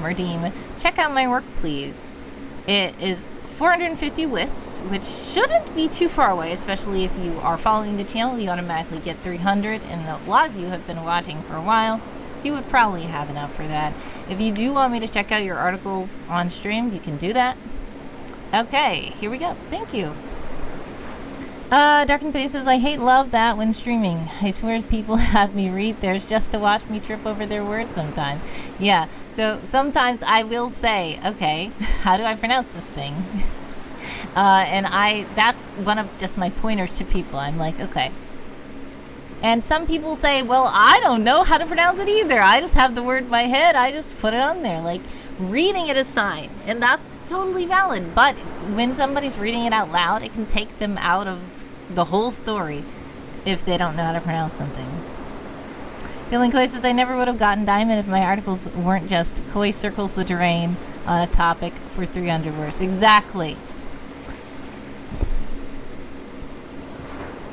redeem. Check out my work, please. It is 450 wisps, which shouldn't be too far away, especially if you are following the channel. You automatically get 300, and a lot of you have been watching for a while, so you would probably have enough for that. If you do want me to check out your articles on stream, you can do that. Okay, here we go. Thank you. Darkened Face says, I love that when streaming. I swear people have me read theirs just to watch me trip over their words sometimes. Yeah, so sometimes I will say, okay, how do I pronounce this thing? And that's one of just my pointers to people. I'm like, okay. And some people say, well, I don't know how to pronounce it either. I just have the word in my head. I just put it on there. Like, reading it is fine, and that's totally valid. But when somebody's reading it out loud, it can take them out of the whole story if they don't know how to pronounce something. FeelingKoi says, I never would have gotten Diamond if my articles weren't just Koi circles the terrain on a topic for 300 words. Exactly.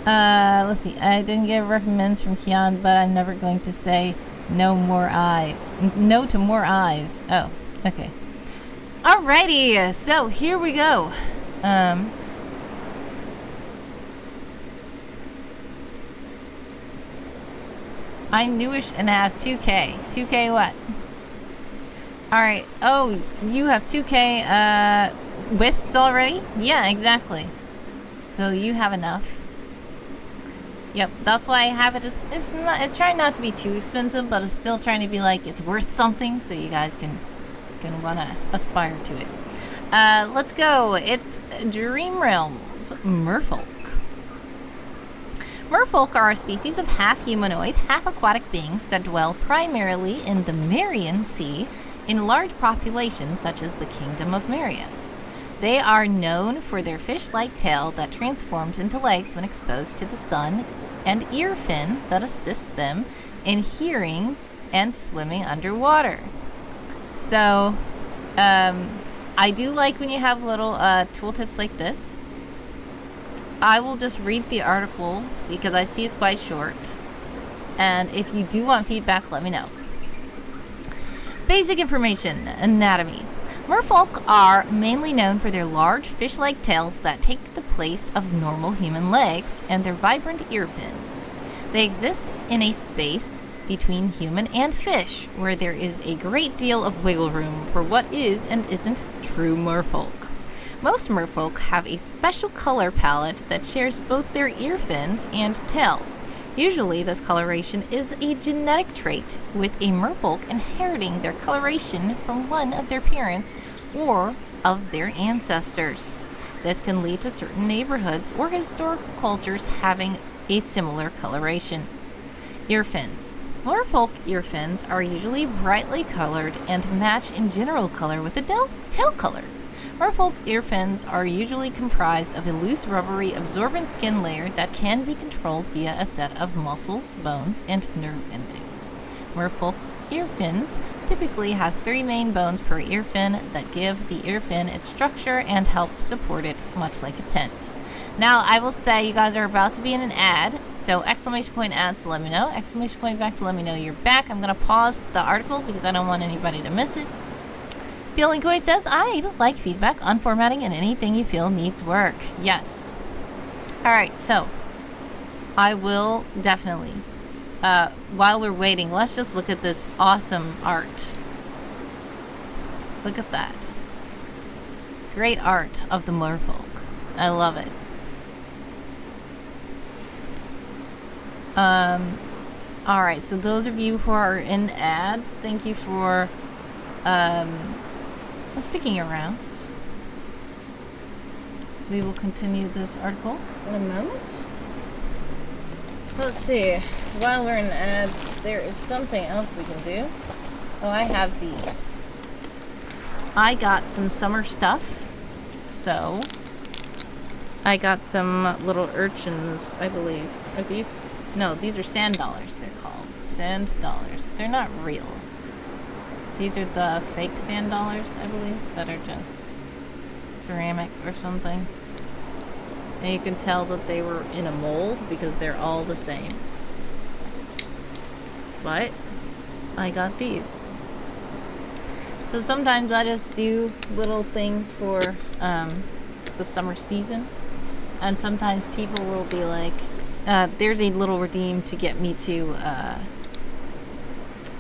Let's see. I didn't get recommends from Keon, but I'm never going to say no more eyes. No to more eyes. Oh, okay. Alrighty. So here we go. I'm newish and have 2K. 2K what? Alright. Oh, you have 2K wisps already? Yeah, exactly. So you have enough. Yep, that's why I have it. It's trying not to be too expensive, but it's still trying to be like it's worth something, so you guys can want to aspire to it. Let's go. It's Dream Realms Merfolk. Merfolk are a species of half-humanoid, half-aquatic beings that dwell primarily in the Marian Sea in large populations such as the Kingdom of Meria. They are known for their fish-like tail that transforms into legs when exposed to the sun, and ear fins that assist them in hearing and swimming underwater. So, I do like when you have little tooltips like this. I will just read the article because I see it's quite short. And if you do want feedback, let me know. Basic information. Anatomy. Merfolk are mainly known for their large fish-like tails that take the place of normal human legs and their vibrant ear fins. They exist in a space between human and fish, where there is a great deal of wiggle room for what is and isn't true merfolk. Most merfolk have a special color palette that shares both their ear fins and tail. Usually this coloration is a genetic trait, with a merfolk inheriting their coloration from one of their parents or of their ancestors. This can lead to certain neighborhoods or historical cultures having a similar coloration. Ear fins. Merfolk ear fins are usually brightly colored and match in general color with the tail color. Merfolk ear fins are usually comprised of a loose, rubbery, absorbent skin layer that can be controlled via a set of muscles, bones, and nerve endings. Merfolk's ear fins typically have 3 main bones per ear fin that give the ear fin its structure and help support it, much like a tent. Now, I will say you guys are about to be in an ad, so exclamation point ads to let me know, exclamation point back to let me know you're back. I'm going to pause the article because I don't want anybody to miss it. FeelingKoi says, I'd like feedback on formatting and anything you feel needs work. Yes. Alright, so I will definitely, while we're waiting, let's just look at this awesome art. Look at that. Great art of the Merfolk. I love it. Alright, so those of you who are in ads, thank you for sticking around. We will continue this article in a moment. Let's see. While we're in ads, there is something else we can do. Oh, I have these. I got some summer stuff. So, I got some little urchins, I believe. Are these? No, these are sand dollars, they're called. Sand dollars. They're not real. These are the fake sand dollars, I believe, that are just ceramic or something. And you can tell that they were in a mold because they're all the same. But I got these. So sometimes I just do little things for the summer season. And sometimes people will be like, there's a little redeem to get me to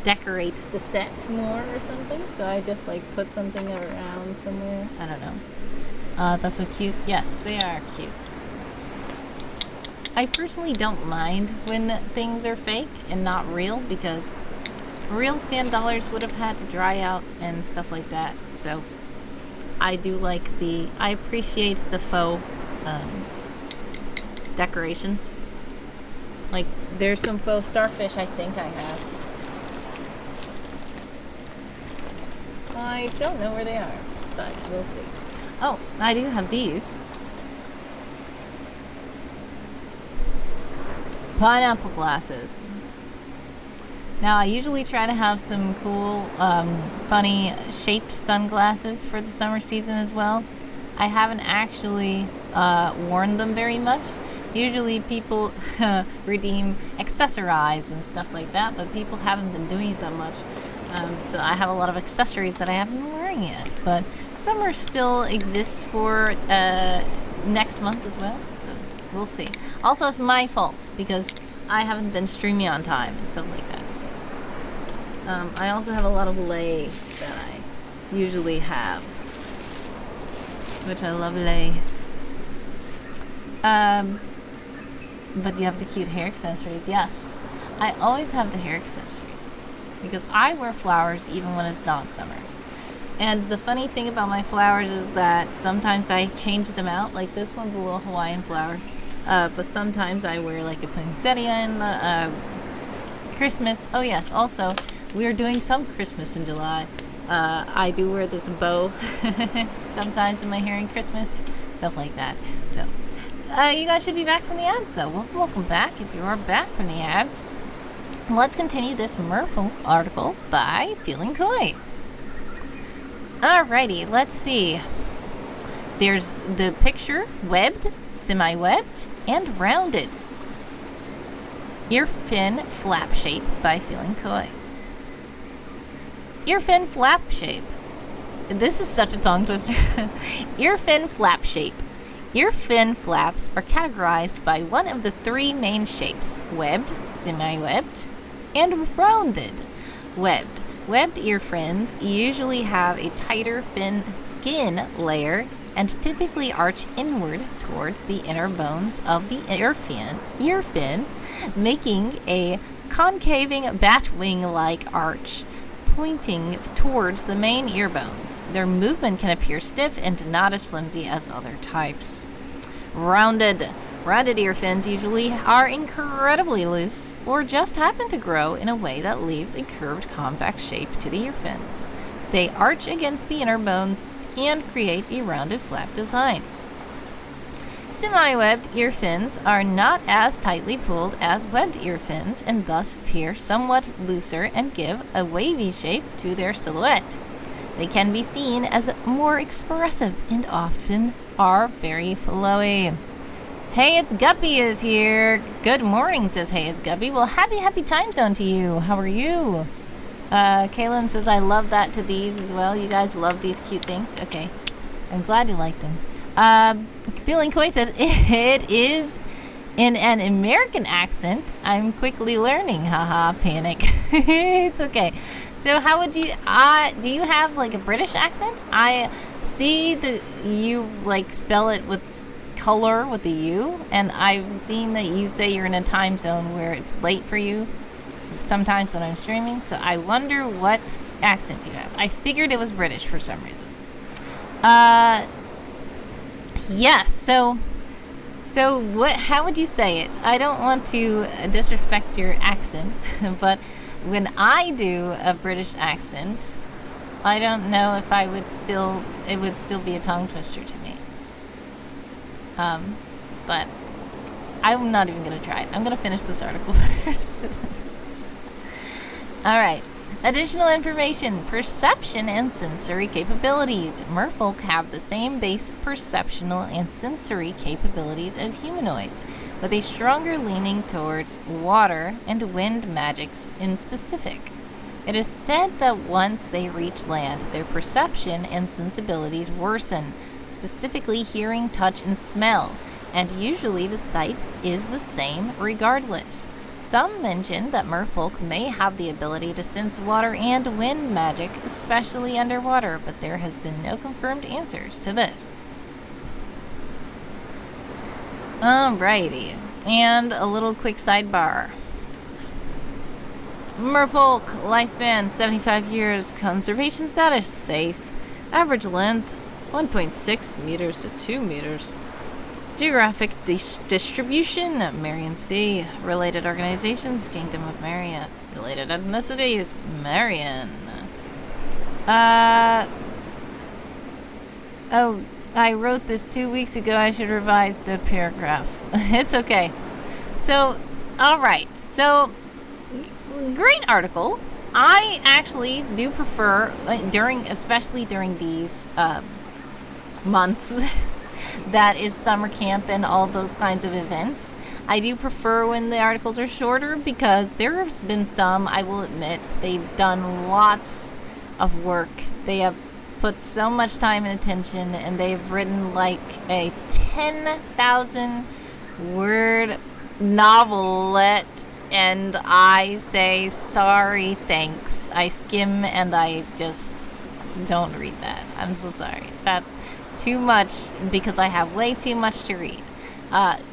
decorate the set more or something. So I just like put something around somewhere. I don't know. That's so cute. Yes, they are cute. I personally don't mind when things are fake and not real because real sand dollars would have had to dry out and stuff like that. So I do like I appreciate the faux decorations. Like there's some faux starfish I think I have. I don't know where they are, but we'll see. Oh, I do have these. Pineapple glasses. Now, I usually try to have some cool, funny shaped sunglasses for the summer season as well. I haven't actually worn them very much. Usually people redeem accessorize and stuff like that, but people haven't been doing it that much. So I have a lot of accessories that I haven't been wearing yet. But summer still exists for next month as well, so we'll see. Also, it's my fault because I haven't been streaming on time and stuff like that. So. I also have a lot of lei that I usually have, which I love lei. But you have the cute hair accessories. Yes, I always have the hair accessories because I wear flowers even when it's not summer. And the funny thing about my flowers is that sometimes I change them out. Like this one's a little Hawaiian flower. But sometimes I wear like a poinsettia in the Christmas. Oh yes, also we are doing some Christmas in July. I do wear this bow sometimes in my hair in Christmas, stuff like that. So you guys should be back from the ads though. Well, welcome back if you are back from the ads. Let's continue this Merfolk article by FeelingKoi. Alrighty, let's see. There's the picture, webbed, semi-webbed, and rounded. Ear fin flap shape by FeelingKoi. Ear fin flap shape. This is such a tongue twister. Ear fin flap shape. Ear fin flaps are categorized by one of the three main shapes: webbed, semi-webbed, and rounded. Webbed. Webbed ear fins usually have a tighter fin skin layer and typically arch inward toward the inner bones of the ear fin, making a concaving bat wing-like arch pointing towards the main ear bones. Their movement can appear stiff and not as flimsy as other types. Rounded. Rounded ear fins usually are incredibly loose or just happen to grow in a way that leaves a curved convex shape to the ear fins. They arch against the inner bones and create a rounded flap design. Semi-webbed ear fins are not as tightly pulled as webbed ear fins and thus appear somewhat looser and give a wavy shape to their silhouette. They can be seen as more expressive and often are very flowy. Hey, it's Guppy is here. Good morning, says Hey, it's Guppy. Well, happy time zone to you. How are you? Kaylin says, I love that to these as well. You guys love these cute things. Okay. I'm glad you like them. FeelingKoi says, it is in an American accent. I'm quickly learning. Haha, panic. It's okay. So how would you, do you have like a British accent? See, you like spell it with color with the U, and I've seen that you say you're in a time zone where it's late for you sometimes when I'm streaming, so I wonder what accent you have. I figured it was British for some reason. Yes, so what, how would you say it? I don't want to disrespect your accent, but when I do a British accent, I don't know if it would still be a tongue twister to me. But I'm not even going to try it. I'm going to finish this article first. All right. Additional information, perception and sensory capabilities. Merfolk have the same base perceptual and sensory capabilities as humanoids, with a stronger leaning towards water and wind magics in specific. It is said that once they reach land, their perception and sensibilities worsen, specifically hearing, touch, and smell, and usually the sight is the same regardless. Some mention that merfolk may have the ability to sense water and wind magic, especially underwater, but there has been no confirmed answers to this. Alrighty, and a little quick sidebar. Merfolk, lifespan 75 years, conservation status safe, average length 1.6 meters to 2 meters. Geographic distribution, Marian Sea. Related organizations, Kingdom of Maria. Related ethnicities, Marian. Oh, I wrote this 2 weeks ago. I should revise the paragraph. It's okay. So, alright. So, great article. I actually do prefer, especially during these months, that is summer camp and all those kinds of events. I do prefer when the articles are shorter because there has been some, I will admit, they've done lots of work. They have put so much time and attention, and they've written like a 10,000 word novelette, and I say sorry, thanks. I skim and I just don't read that. I'm so sorry. That's too much because I have way too much to read.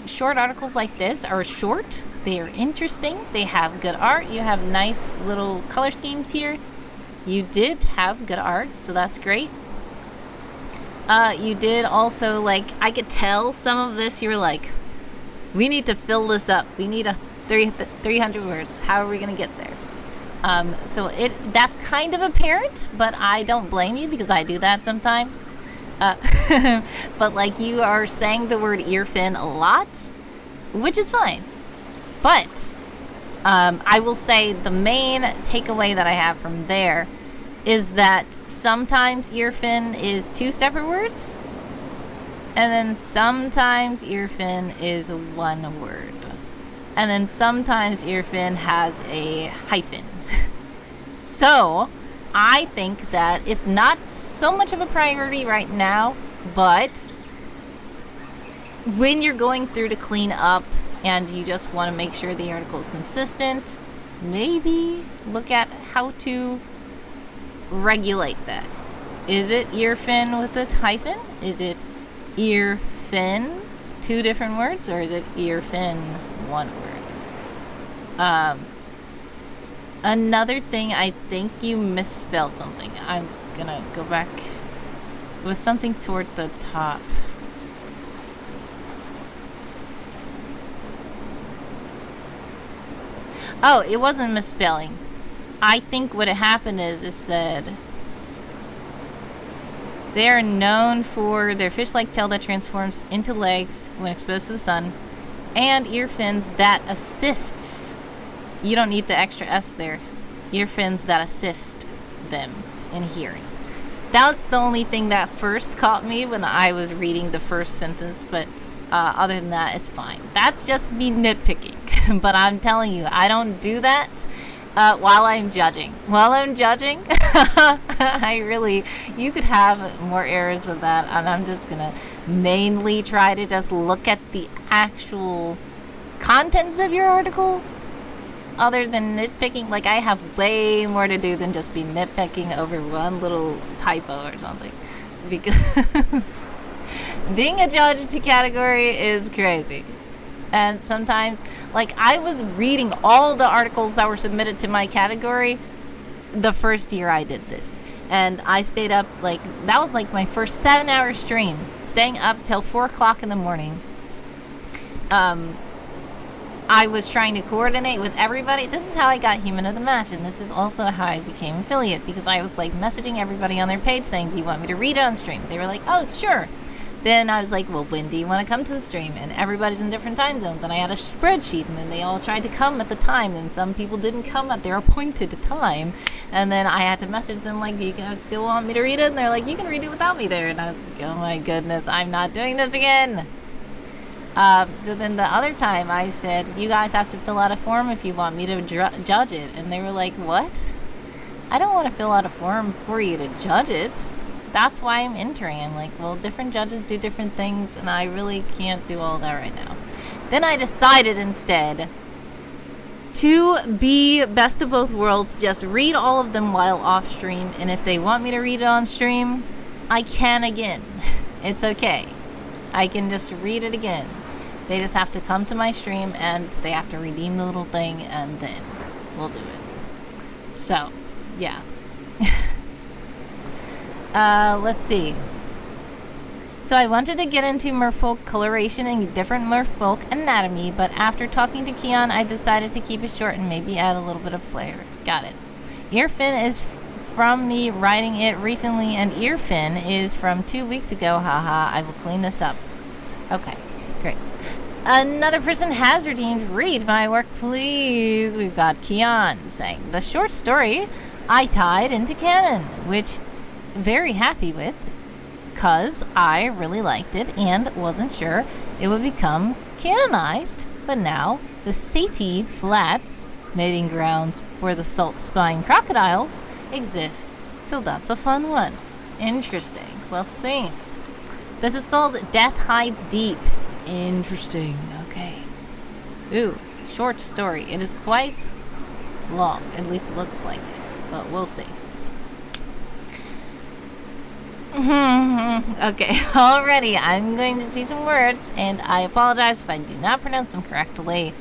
Short articles like this are short, they are interesting, they have good art, you have nice little color schemes here. You did have good art, so that's great. You did also, like, I could tell some of this you were like, we need to fill this up, we need 300 words, how are we gonna get there? So that's kind of apparent, but I don't blame you because I do that sometimes. But like, you are saying the word earfin a lot, which is fine. But I will say the main takeaway that I have from there is that sometimes earfin is 2 separate words, and then sometimes earfin is 1 word, and then sometimes earfin has a hyphen. So I think that it's not so much of a priority right now, but when you're going through to clean up and you just want to make sure the article is consistent, maybe look at how to regulate that. Is it earfin with a hyphen? Is it earfin, 2 different words, or is it earfin, 1 word? Another thing, I think you misspelled something. I'm gonna go back. It was something toward the top. Oh, it wasn't misspelling. I think what had happened is it said they are known for their fish-like tail that transforms into legs when exposed to the sun, and ear fins that assists. You don't need the extra S there. Ear fins that assist them in hearing. That's the only thing that first caught me when I was reading the first sentence, but other than that, it's fine. That's just me nitpicking. But I'm telling you, I don't do that while I'm judging. While I'm judging, you could have more errors of that, and I'm just gonna mainly try to just look at the actual contents of your article. Other than nitpicking, like, I have way more to do than just be nitpicking over one little typo or something. because being a judge to category is crazy. And sometimes, like, I was reading all the articles that were submitted to my category the first year I did this. And I stayed up, like, that was like my first 7-hour stream, staying up till 4 o'clock in the morning. I was trying to coordinate with everybody. This is how I got Human of the Match, and this is also how I became affiliate, because I was, like, messaging everybody on their page saying, do you want me to read it on stream? They were like, oh, sure. Then I was like, well, when do you want to come to the stream? And everybody's in different time zones. Then I had a spreadsheet, and then they all tried to come at the time, and some people didn't come at their appointed time. And then I had to message them like, do you guys still want me to read it? And they're like, you can read it without me there. And I was like, oh my goodness, I'm not doing this again. So then the other time I said, you guys have to fill out a form if you want me to judge it. And they were like, what? I don't want to fill out a form for you to judge it. That's why I'm entering. I'm like, well, different judges do different things, and I really can't do all that right now. Then I decided instead to be best of both worlds, just read all of them while off stream, and if they want me to read it on stream, I can again. It's okay. I can just read it again. They just have to come to my stream, and they have to redeem the little thing, and then we'll do it. So, yeah. Let's see. So I wanted to get into Merfolk coloration and different Merfolk anatomy, but after talking to Keon, I decided to keep it short and maybe add a little bit of flavor. Got it. Earfin is from me writing it recently, and Earfin is from 2 weeks ago. Haha, I will clean this up. Okay, great. Another person has redeemed. Read my work, please. We've got Keon saying, the short story I tied into canon, which very happy with, because I really liked it and wasn't sure it would become canonized. But now the Sati Flats, mating grounds for the salt spine crocodiles, exists. So that's a fun one. Interesting. Let's see. This is called Death Hides Deep. Interesting. Okay. Ooh, short story. It is quite long. At least it looks like it. But we'll see. Okay, already I'm going to see some words, and I apologize if I do not pronounce them correctly.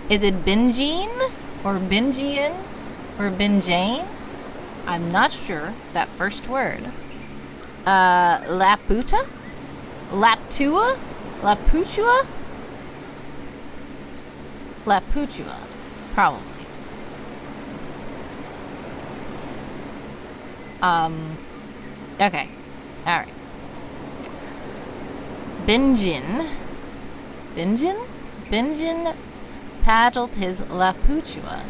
Is it Bingine, or Bingian, or Binjane? I'm not sure that first word. Laputa? Laptua? Laputua? Laputua, probably. Okay. Alright. Bingen paddled his Laputua,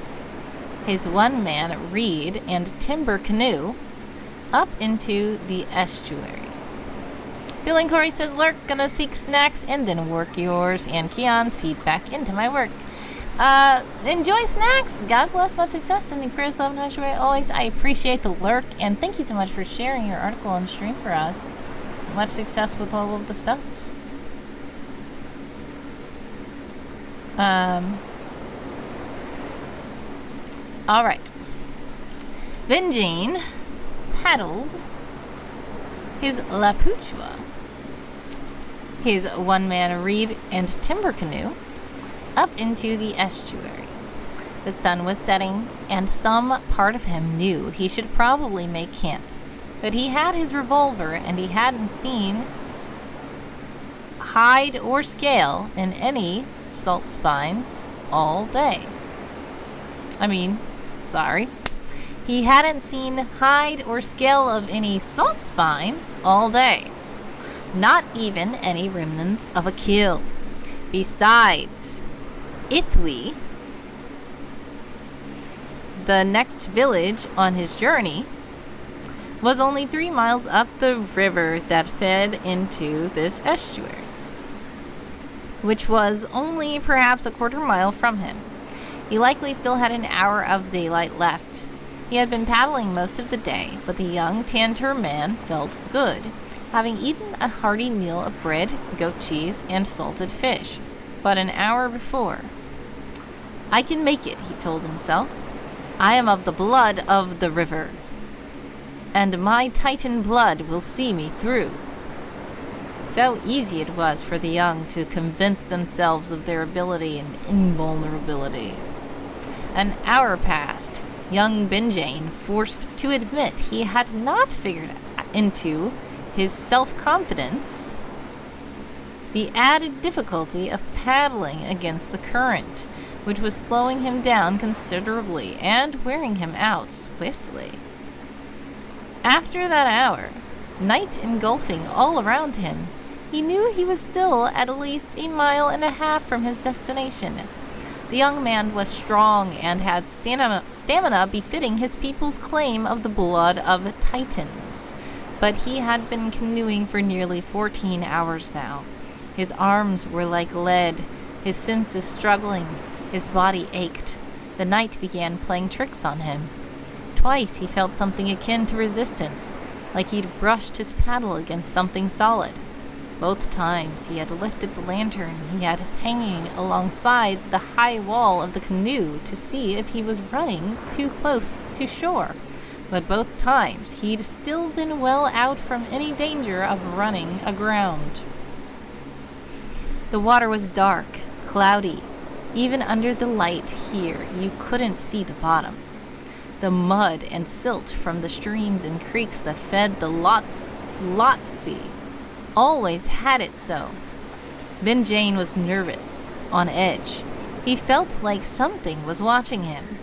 his one-man reed and timber canoe, up into the estuary. FeelingKoi says, lurk, gonna seek snacks and then work yours, and Keon's feedback into my work. Enjoy snacks. God bless, much success, sending prayers, love, and high joy always. I appreciate the lurk, and thank you so much for sharing your article on stream for us. Much success with all of the stuff. Alright. Benjine paddled his Laputua, his one-man reed and timber canoe, up into the estuary. The sun was setting, and some part of him knew he should probably make camp. But he had his revolver, and he hadn't seen hide or scale in any salt spines all day. He hadn't seen hide or scale of any salt spines all day. Not even any remnants of a kill. Besides, Itwi, the next village on his journey, was only 3 miles up the river that fed into this estuary, which was only perhaps a quarter mile from him. He likely still had an hour of daylight left. He had been paddling most of the day, but the young Tantor man felt good, having eaten a hearty meal of bread, goat cheese, and salted fish, but an hour before. I can make it, he told himself. I am of the blood of the river. and my Titan blood will see me through." So easy it was for the young to convince themselves of their ability and invulnerability. An hour passed. Young Benjane, forced to admit he had not figured into his self-confidence the added difficulty of paddling against the current, which was slowing him down considerably and wearing him out swiftly. After that hour, night engulfing all around him, he knew he was still at least 1.5 miles from his destination. The young man was strong and had stamina befitting his people's claim of the blood of Titans, but he had been canoeing for nearly 14 hours now. His arms were like lead, his senses struggling, his body ached. The night began playing tricks on him. Twice he felt something akin to resistance, like he'd brushed his paddle against something solid. Both times he had lifted the lantern he had hanging alongside the high wall of the canoe to see if he was running too close to shore, but both times he'd still been well out from any danger of running aground. The water was dark, cloudy. Even under the light here, you couldn't see the bottom. The mud and silt from the streams and creeks that fed the Lotsea always had it so. Benjane was nervous, on edge. He felt like something was watching him.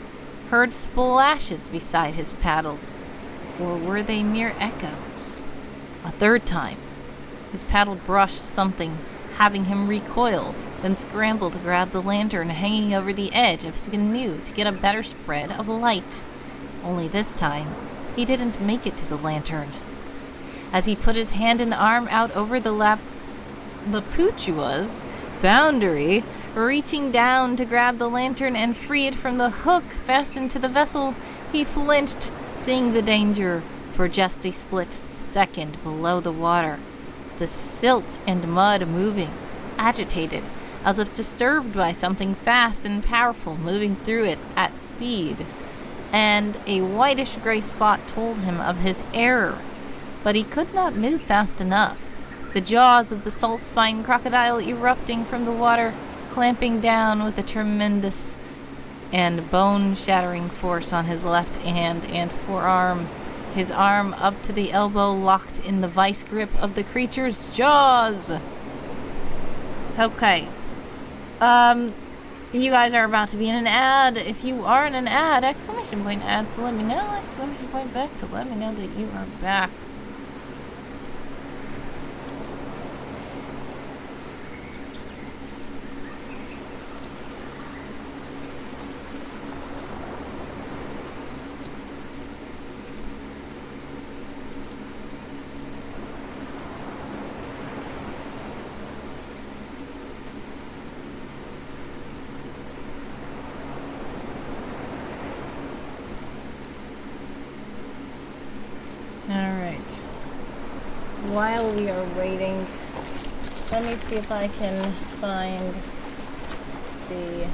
Heard splashes beside his paddles. Or were they mere echoes? A third time, his paddle brushed something, having him recoil, then scramble to grab the lantern hanging over the edge of his canoe to get a better spread of light. Only this time, he didn't make it to the lantern. As he put his hand and arm out over the Laputua's boundary, reaching down to grab the lantern and free it from the hook fastened to the vessel, he flinched, seeing the danger for just a split second below the water. The silt and mud moving, agitated, as if disturbed by something fast and powerful moving through it at speed. And a whitish-gray spot told him of his error, but he could not move fast enough. The jaws of the salt-spined crocodile erupting from the water, clamping down with a tremendous and bone-shattering force on his left hand and forearm, his arm up to the elbow locked in the vice grip of the creature's jaws. Okay. You guys are about to be in an ad. If you are in an ad, exclamation point ad to let me know, exclamation point back to let me know that you are back. Alright. While we are waiting, let me see if I can find the...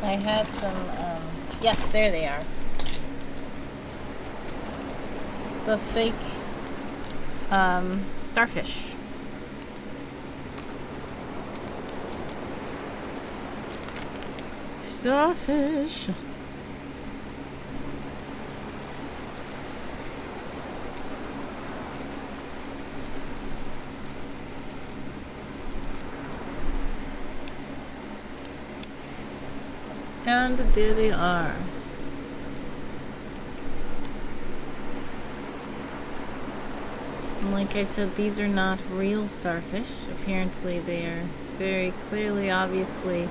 I had some, yes, there they are. The fake, starfish. Starfish. And there they are. And like I said, these are not real starfish. Apparently they are very clearly, obviously,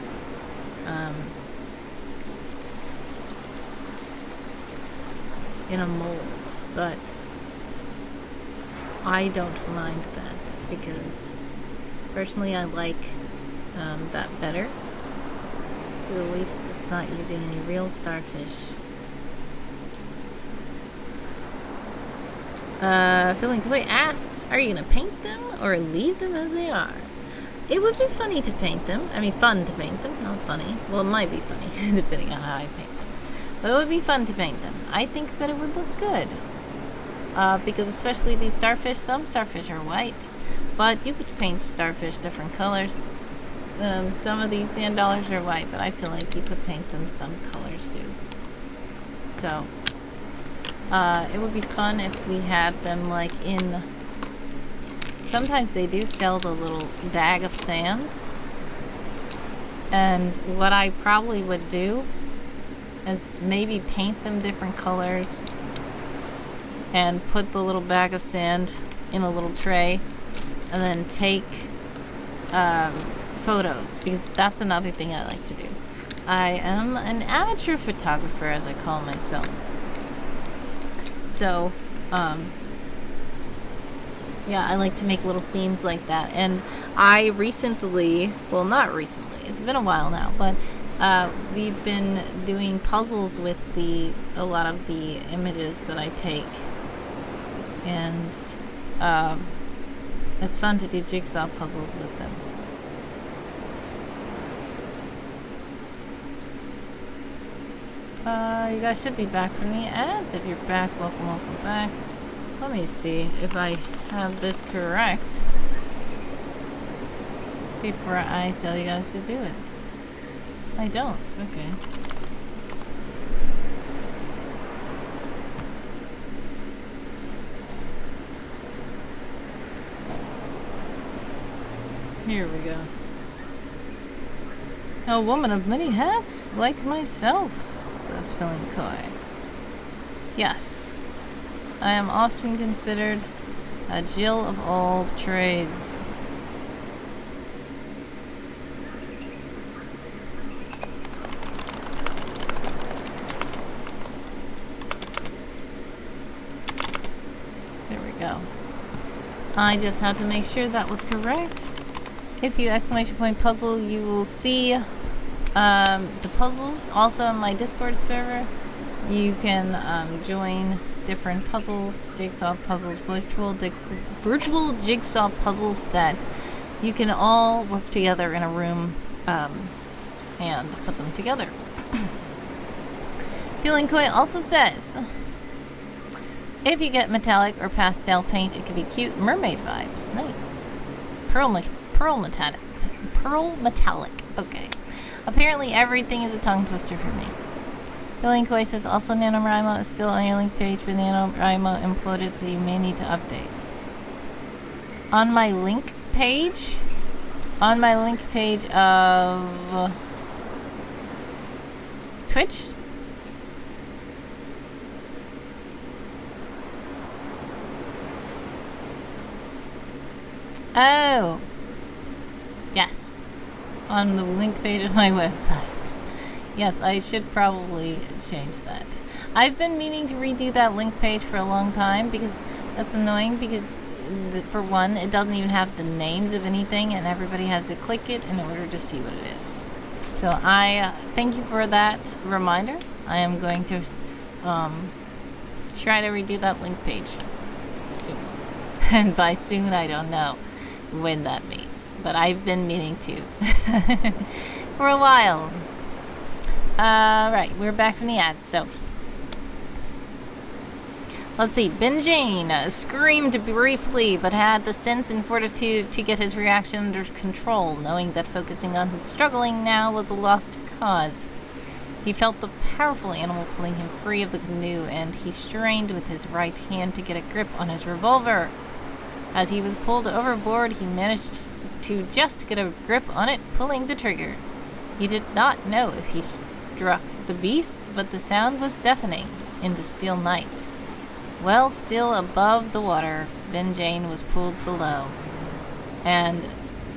in a mold. But I don't mind that because personally I like that better. At least it's not using any real starfish. FeelingKoi asks, are you going to paint them or leave them as they are? It would be funny to paint them. I mean, fun to paint them, not funny. Well, it might be funny, depending on how I paint them. But it would be fun to paint them. I think that it would look good. Because especially these starfish, some starfish are white. But you could paint starfish different colors. Some of these sand dollars are white, but I feel like you could paint them some colors too. So, it would be fun if we had them like in... Sometimes they do sell the little bag of sand. And what I probably would do is maybe paint them different colors and put the little bag of sand in a little tray and then take photos, because that's another thing I like to do. I am an amateur photographer, as I call myself. So, yeah, I like to make little scenes like that. And I recently, well, not recently, it's been a while now, but we've been doing puzzles with a lot of the images that I take. And it's fun to do jigsaw puzzles with them. You guys should be back from the ads. If you're back, welcome back. Let me see if I have this correct before I tell you guys to do it. I don't. Okay. Here we go. A woman of many hats, like myself, says FeelingKoi. Yes, I am often considered a Jill of all trades. There we go. I just had to make sure that was correct. If you exclamation point puzzle, you will see the puzzles also on my Discord server. You can join different puzzles, jigsaw puzzles, virtual jigsaw puzzles that you can all work together in a room and put them together. FeelingKoi also says, if you get metallic or pastel paint, it could be cute mermaid vibes. Nice. Pearl metallic. Okay. Apparently everything is a tongue twister for me. FeelingKoi says also NaNoWriMo is still on your link page, but NaNoWriMo imploded, so you may need to update. On my link page? On my link page of Twitch? Oh! Yes. On the link page of my website. Yes, I should probably change that. I've been meaning to redo that link page for a long time because that's annoying because, for one, it doesn't even have the names of anything and everybody has to click it in order to see what it is. So I thank you for that reminder. I am going to try to redo that link page soon. And by soon, I don't know when that means, but I've been meaning to for a while. Right, we're back from the ad, so let's see. Ben Jane screamed briefly, but had the sense and fortitude to get his reaction under control, knowing that focusing on struggling now was a lost cause. He felt the powerful animal pulling him free of the canoe, and he strained with his right hand to get a grip on his revolver. As he was pulled overboard, he managed to just get a grip on it, pulling the trigger. He did not know if he struck the beast, but the sound was deafening in the still night. Well still above the water, Ben Jane was pulled below. And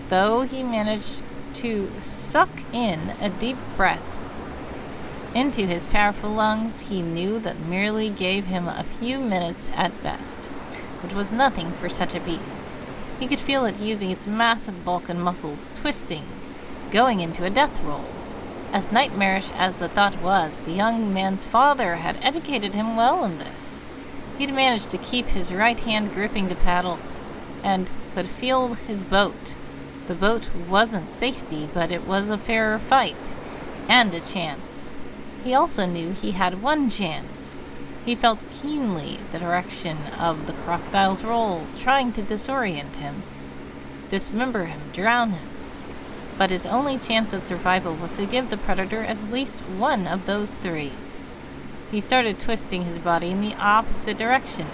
though he managed to suck in a deep breath into his powerful lungs, he knew that merely gave him a few minutes at best, which was nothing for such a beast. He could feel it using its massive bulk and muscles, twisting, going into a death roll. As nightmarish as the thought was, the young man's father had educated him well in this. He'd managed to keep his right hand gripping the paddle, and could feel his boat. The boat wasn't safety, but it was a fairer fight, and a chance. he also knew he had one chance. He felt keenly the direction of the crocodile's roll, trying to disorient him, dismember him, drown him. But his only chance at survival was to give the predator at least one of those three. He started twisting his body in the opposite direction,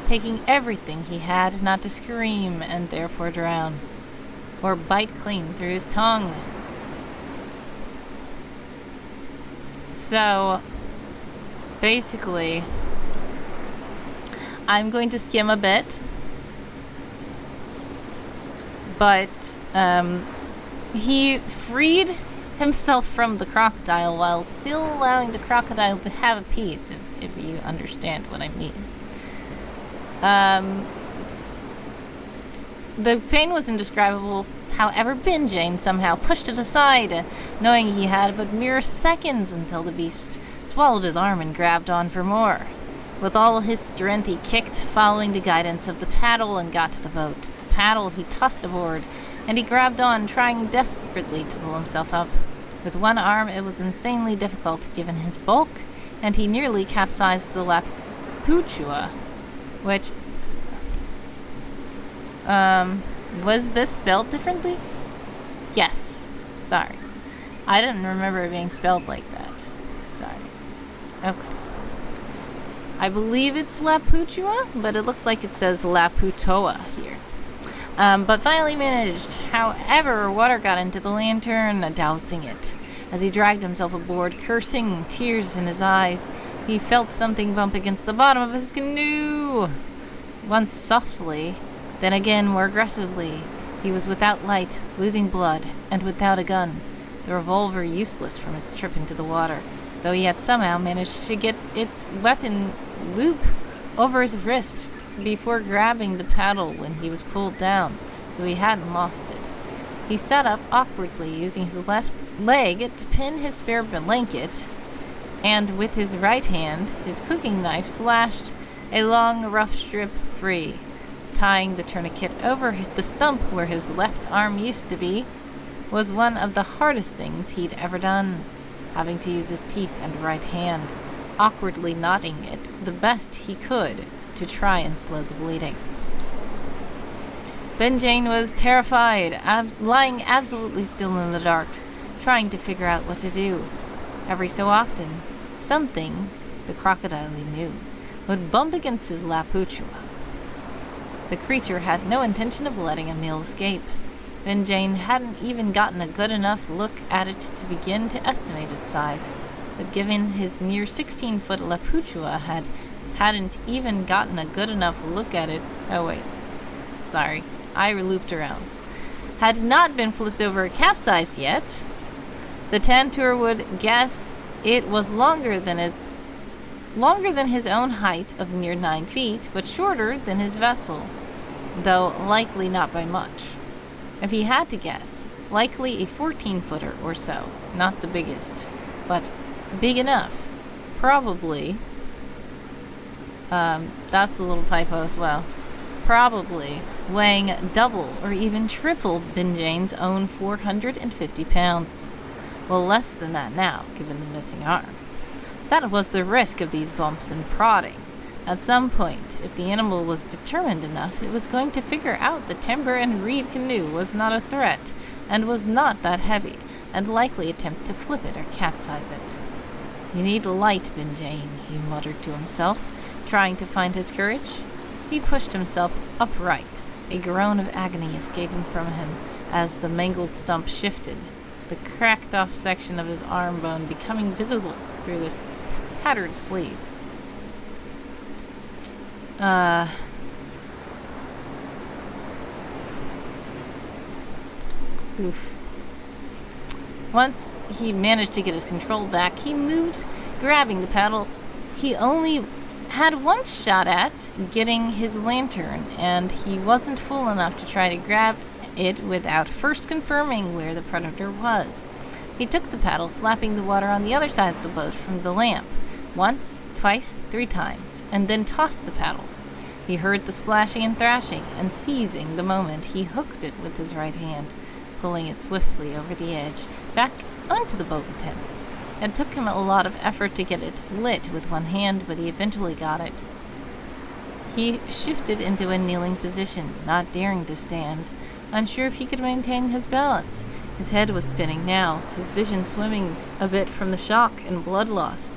taking everything he had not to scream and therefore drown, or bite clean through his tongue. So, basically, I'm going to skim a bit, but he freed himself from the crocodile while still allowing the crocodile to have a piece, if you understand what I mean. The pain was indescribable. However, Binjane somehow pushed it aside, knowing he had but mere seconds until the beast swallowed his arm and grabbed on for more. With all his strength, he kicked, following the guidance of the paddle, and got to the boat. The paddle he tossed aboard, and he grabbed on, trying desperately to pull himself up. With one arm, it was insanely difficult given his bulk, and he nearly capsized the Laputua, which... was this spelled differently? Yes. Sorry. I didn't remember it being spelled like that. Sorry. Okay. I believe it's Laputua, but it looks like it says Laputoa here. But finally managed. However, water got into the lantern, dousing it. As he dragged himself aboard, cursing, tears in his eyes, he felt something bump against the bottom of his canoe. Once softly, then again more aggressively. He was without light, losing blood, and without a gun, the revolver useless from his trip into the water, though he had somehow managed to get its weapon loop over his wrist before grabbing the paddle when he was pulled down, so he hadn't lost it. He sat up awkwardly, using his left leg to pin his spare blanket, and with his right hand, his cooking knife slashed a long, rough strip free. Tying the tourniquet over the stump where his left arm used to be was one of the hardest things he'd ever done, having to use his teeth and right hand, awkwardly knotting it the best he could to try and slow the bleeding. Binjane was terrified, lying absolutely still in the dark, trying to figure out what to do. Every so often, something, the crocodile he knew, would bump against his Laputua. The creature had no intention of letting a meal escape. Binjane hadn't even gotten a good enough look at it to begin to estimate its size, but given his near 16-foot Laputua hadn't even gotten a good enough look at it. Oh wait, sorry, I looped around. Had not been flipped over or capsized yet. The Tantour would guess it was longer than his own height of near 9 feet, but shorter than his vessel, though likely not by much. If he had to guess, likely a 14-footer or so, not the biggest, but big enough. Probably, that's a little typo as well, probably weighing double or even triple Binjane's own 450 pounds. Well, less than that now, given the missing arm. That was the risk of these bumps and prodding. At some point, if the animal was determined enough, it was going to figure out the timber and reed canoe was not a threat, and was not that heavy, and likely attempt to flip it or capsize it. "You need light, Binjane," he muttered to himself, trying to find his courage. He pushed himself upright, a groan of agony escaping from him as the mangled stump shifted, the cracked-off section of his arm bone becoming visible through the tattered sleeve. Oof. Once he managed to get his control back, he moved, grabbing the paddle. He only had once shot at getting his lantern, and he wasn't fool enough to try to grab it without first confirming where the predator was. He took the paddle, slapping the water on the other side of the boat from the lamp, once, twice, 3 times, and then tossed the paddle. He heard the splashing and thrashing, and seizing the moment, he hooked it with his right hand, pulling it swiftly over the edge, back onto the boat with him. It took him a lot of effort to get it lit with one hand, but he eventually got it. He shifted into a kneeling position, not daring to stand, unsure if he could maintain his balance. His head was spinning now, his vision swimming a bit from the shock and blood loss.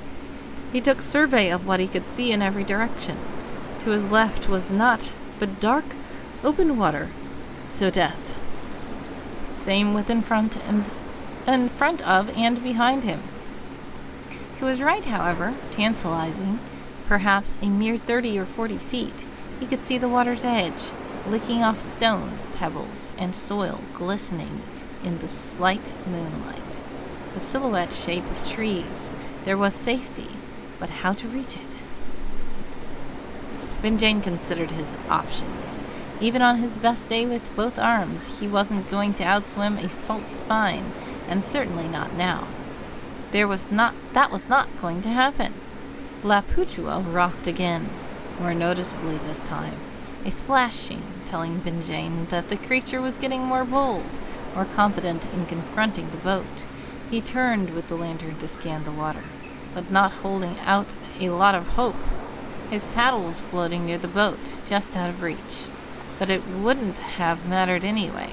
He took survey of what he could see in every direction. To his left was naught but dark, open water, so death. Same with in front of and behind him. He was right, however, tantalizing. Perhaps a mere 30 or 40 feet, he could see the water's edge, licking off stone, pebbles, and soil glistening in the slight moonlight. The silhouette shape of trees. There was safety, but how to reach it? Benjain considered his options. Even on his best day with both arms, he wasn't going to outswim a salt spine, and certainly not now. That was not going to happen. Laputua rocked again, more noticeably this time, a splashing telling Benjain that the creature was getting more bold, more confident in confronting the boat. He turned with the lantern to scan the water, but not holding out a lot of hope. His paddle was floating near the boat, just out of reach. But it wouldn't have mattered anyway.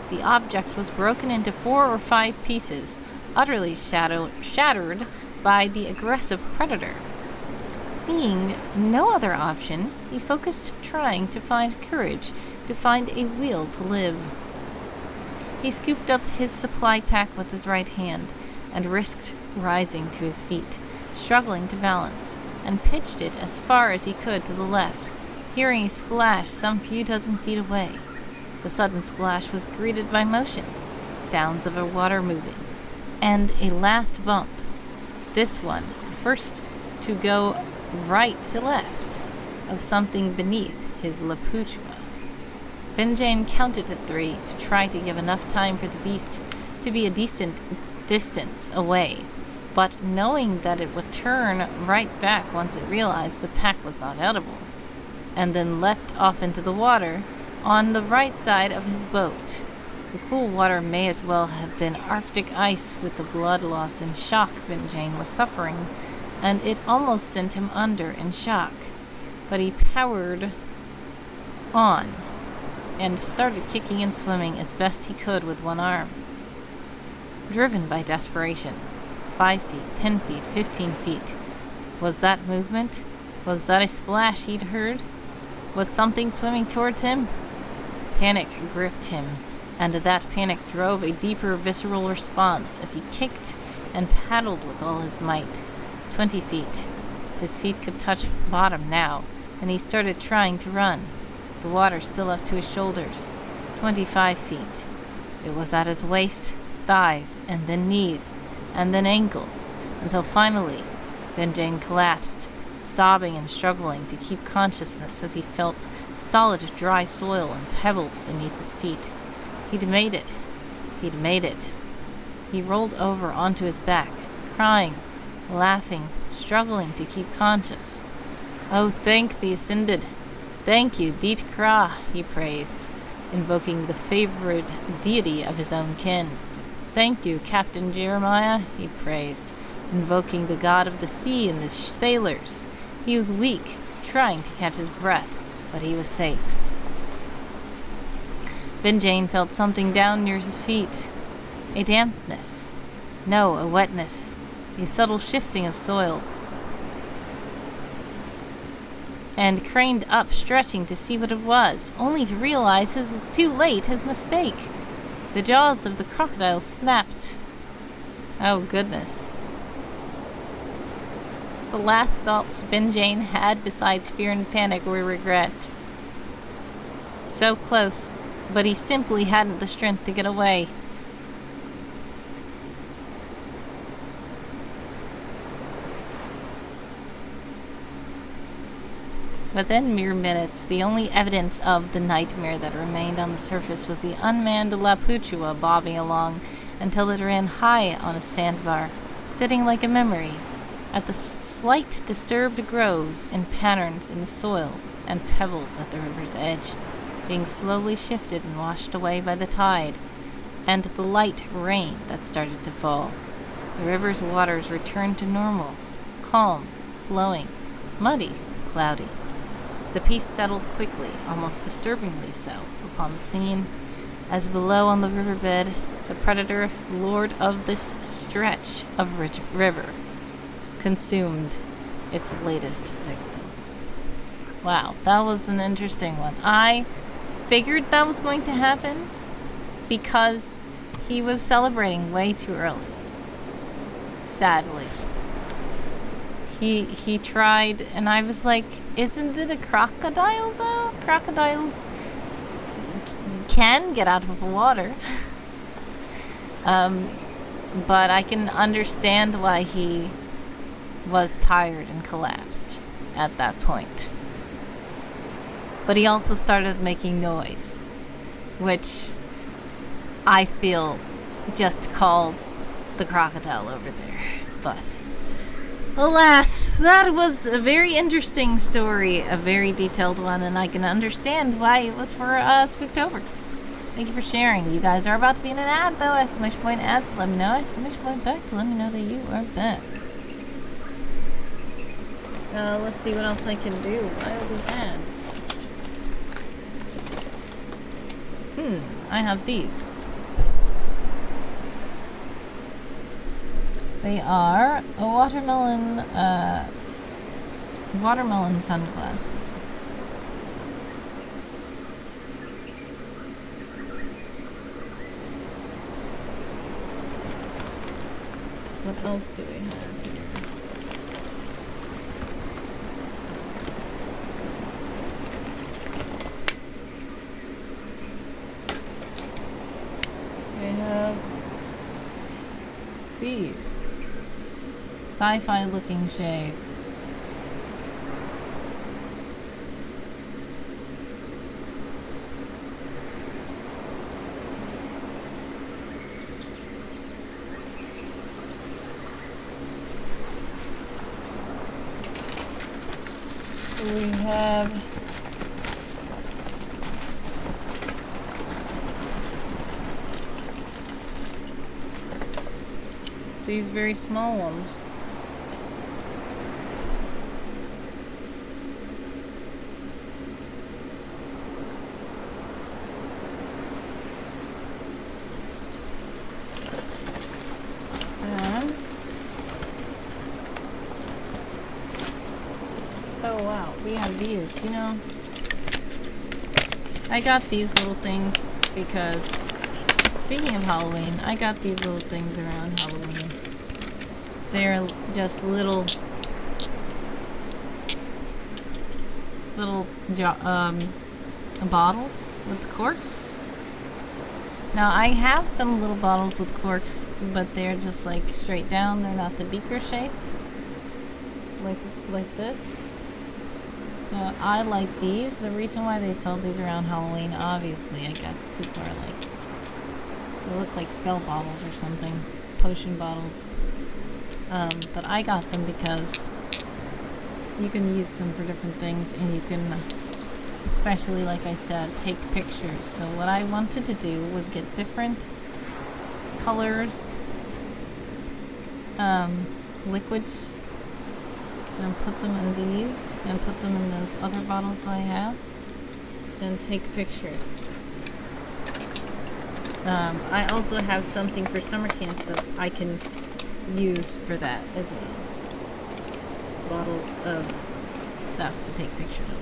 The object was broken into 4 or 5 pieces, utterly shattered by the aggressive predator. Seeing no other option, he focused, trying to find courage, to find a will to live. He scooped up his supply pack with his right hand and risked rising to his feet, struggling to balance, and pitched it as far as he could to the left, hearing a splash some few dozen feet away. The sudden splash was greeted by motion, sounds of a water moving, and a last bump. This one, first to go right to left, of something beneath his Laputua. Benjain counted to 3 to try to give enough time for the beast to be a decent distance away, but knowing that it would turn right back once it realized the pack was not edible, and then leapt off into the water on the right side of his boat. The cool water may as well have been Arctic ice with the blood loss and shock Benjain was suffering, and it almost sent him under in shock. But he powered on and started kicking and swimming as best he could with one arm. Driven by desperation. 5 feet, 10 feet, 15 feet. Was that movement? Was that a splash he'd heard? Was something swimming towards him? Panic gripped him, and that panic drove a deeper visceral response as he kicked and paddled with all his might. 20 feet. His feet could touch bottom now, and he started trying to run, the water still up to his shoulders. 25 feet. It was at his waist, thighs, and then knees, and then ankles, until finally Benjain collapsed, sobbing and struggling to keep consciousness as he felt solid dry soil and pebbles beneath his feet. He'd made it. He'd made it. He rolled over onto his back, crying, laughing, struggling to keep conscious. Oh, thank the Ascended. Thank you, Deet Kra, he praised, invoking the favorite deity of his own kin. Thank you, Captain Jeremiah, he praised, invoking the god of the sea and the sailors. He was weak, trying to catch his breath, but he was safe. Benjain felt something down near his feet. A dampness. No, a wetness. A subtle shifting of soil. And craned up, stretching to see what it was, only to realize too late his mistake. The jaws of the crocodile snapped. Oh, goodness. The last thoughts Benjain had besides fear and panic were regret. So close, but he simply hadn't the strength to get away. Within mere minutes, the only evidence of the nightmare that remained on the surface was the unmanned Laputua bobbing along until it ran high on a sandbar, sitting like a memory, at the slight disturbed groves and patterns in the soil and pebbles at the river's edge, being slowly shifted and washed away by the tide, and the light rain that started to fall. The river's waters returned to normal, calm, flowing, muddy, cloudy. The peace settled quickly, almost disturbingly so, upon the scene, as below on the riverbed, the predator, lord of this stretch of river, consumed its latest victim. Wow, that was an interesting one. I figured that was going to happen because he was celebrating way too early. Sadly. He tried, and I was like, isn't it a crocodile though? Crocodiles can get out of the water. But I can understand why he was tired and collapsed at that point. But he also started making noise, which I feel just called the crocodile over there. But alas, that was a very interesting story, a very detailed one, and I can understand why it was for SpookTober. Thank you for sharing. You guys are about to be in an ad, though. Exclamation point ad to let me know. Exclamation point back to let me know that you are back. Let's see what else I can do while the ads. I have these. They are a watermelon sunglasses. What else do we have here? We have these sci-fi looking shades. We have these very small ones. And oh wow, we have these, you know. I got these little things because, speaking of Halloween, I got these little things around Halloween. They're just little bottles with corks. Now I have some little bottles with corks, but they're just like straight down. They're not the beaker shape, like this. So I like these. The reason why they sold these around Halloween, obviously, I guess people are like, they look like spell bottles or something, potion bottles. But I got them because you can use them for different things, and you can, especially like I said, take pictures. So what I wanted to do was get different colors, liquids, and put them in these, and put them in those other bottles I have, and take pictures. I also have something for summer camp that I can use for that as well. Bottles of stuff to take pictures of.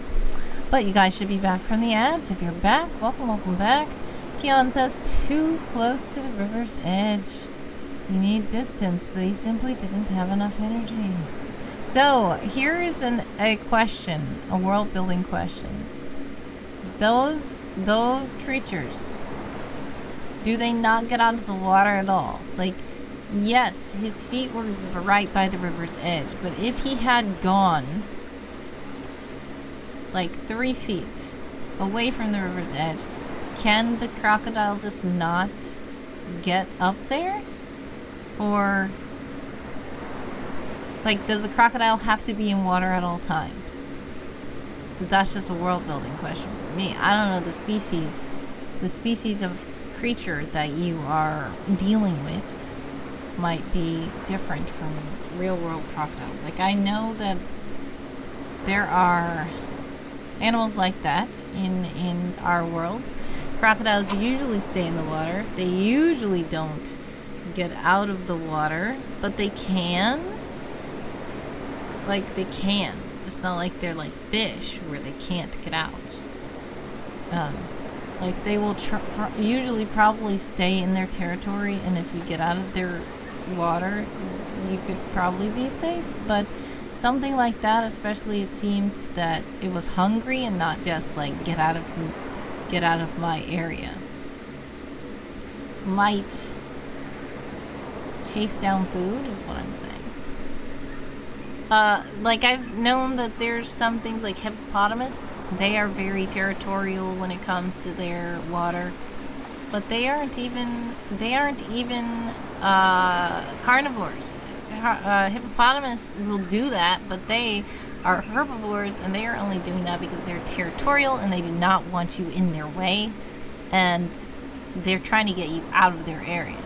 But you guys should be back from the ads. If you're back, welcome back. Keon says, too close to the river's edge. You need distance, but he simply didn't have enough energy. So, here's a question, a world building question. Those creatures, do they not get out of the water at all? Like, yes, his feet were right by the river's edge, but if he had gone like 3 feet away from the river's edge, can the crocodile just not get up there? Or, like, does the crocodile have to be in water at all times? That's just a world building question for me. I don't know the species of creature that you are dealing with. might be different from real world crocodiles. Like, I know that there are animals like that in our world. Crocodiles usually stay in the water. They usually don't get out of the water, but they can. Like, they can. It's not like they're like fish where they can't get out. Like, they will usually probably stay in their territory, and if you get out of their water, you could probably be safe. But something like that, especially, it seems that it was hungry and not just like get out of my area. Might chase down food is what I'm saying. Like, I've known that there's some things like hippopotamus. They are very territorial when it comes to their water, but they aren't even carnivores. Hippopotamus will do that, but they are herbivores, and they are only doing that because they're territorial and they do not want you in their way, and they're trying to get you out of their area.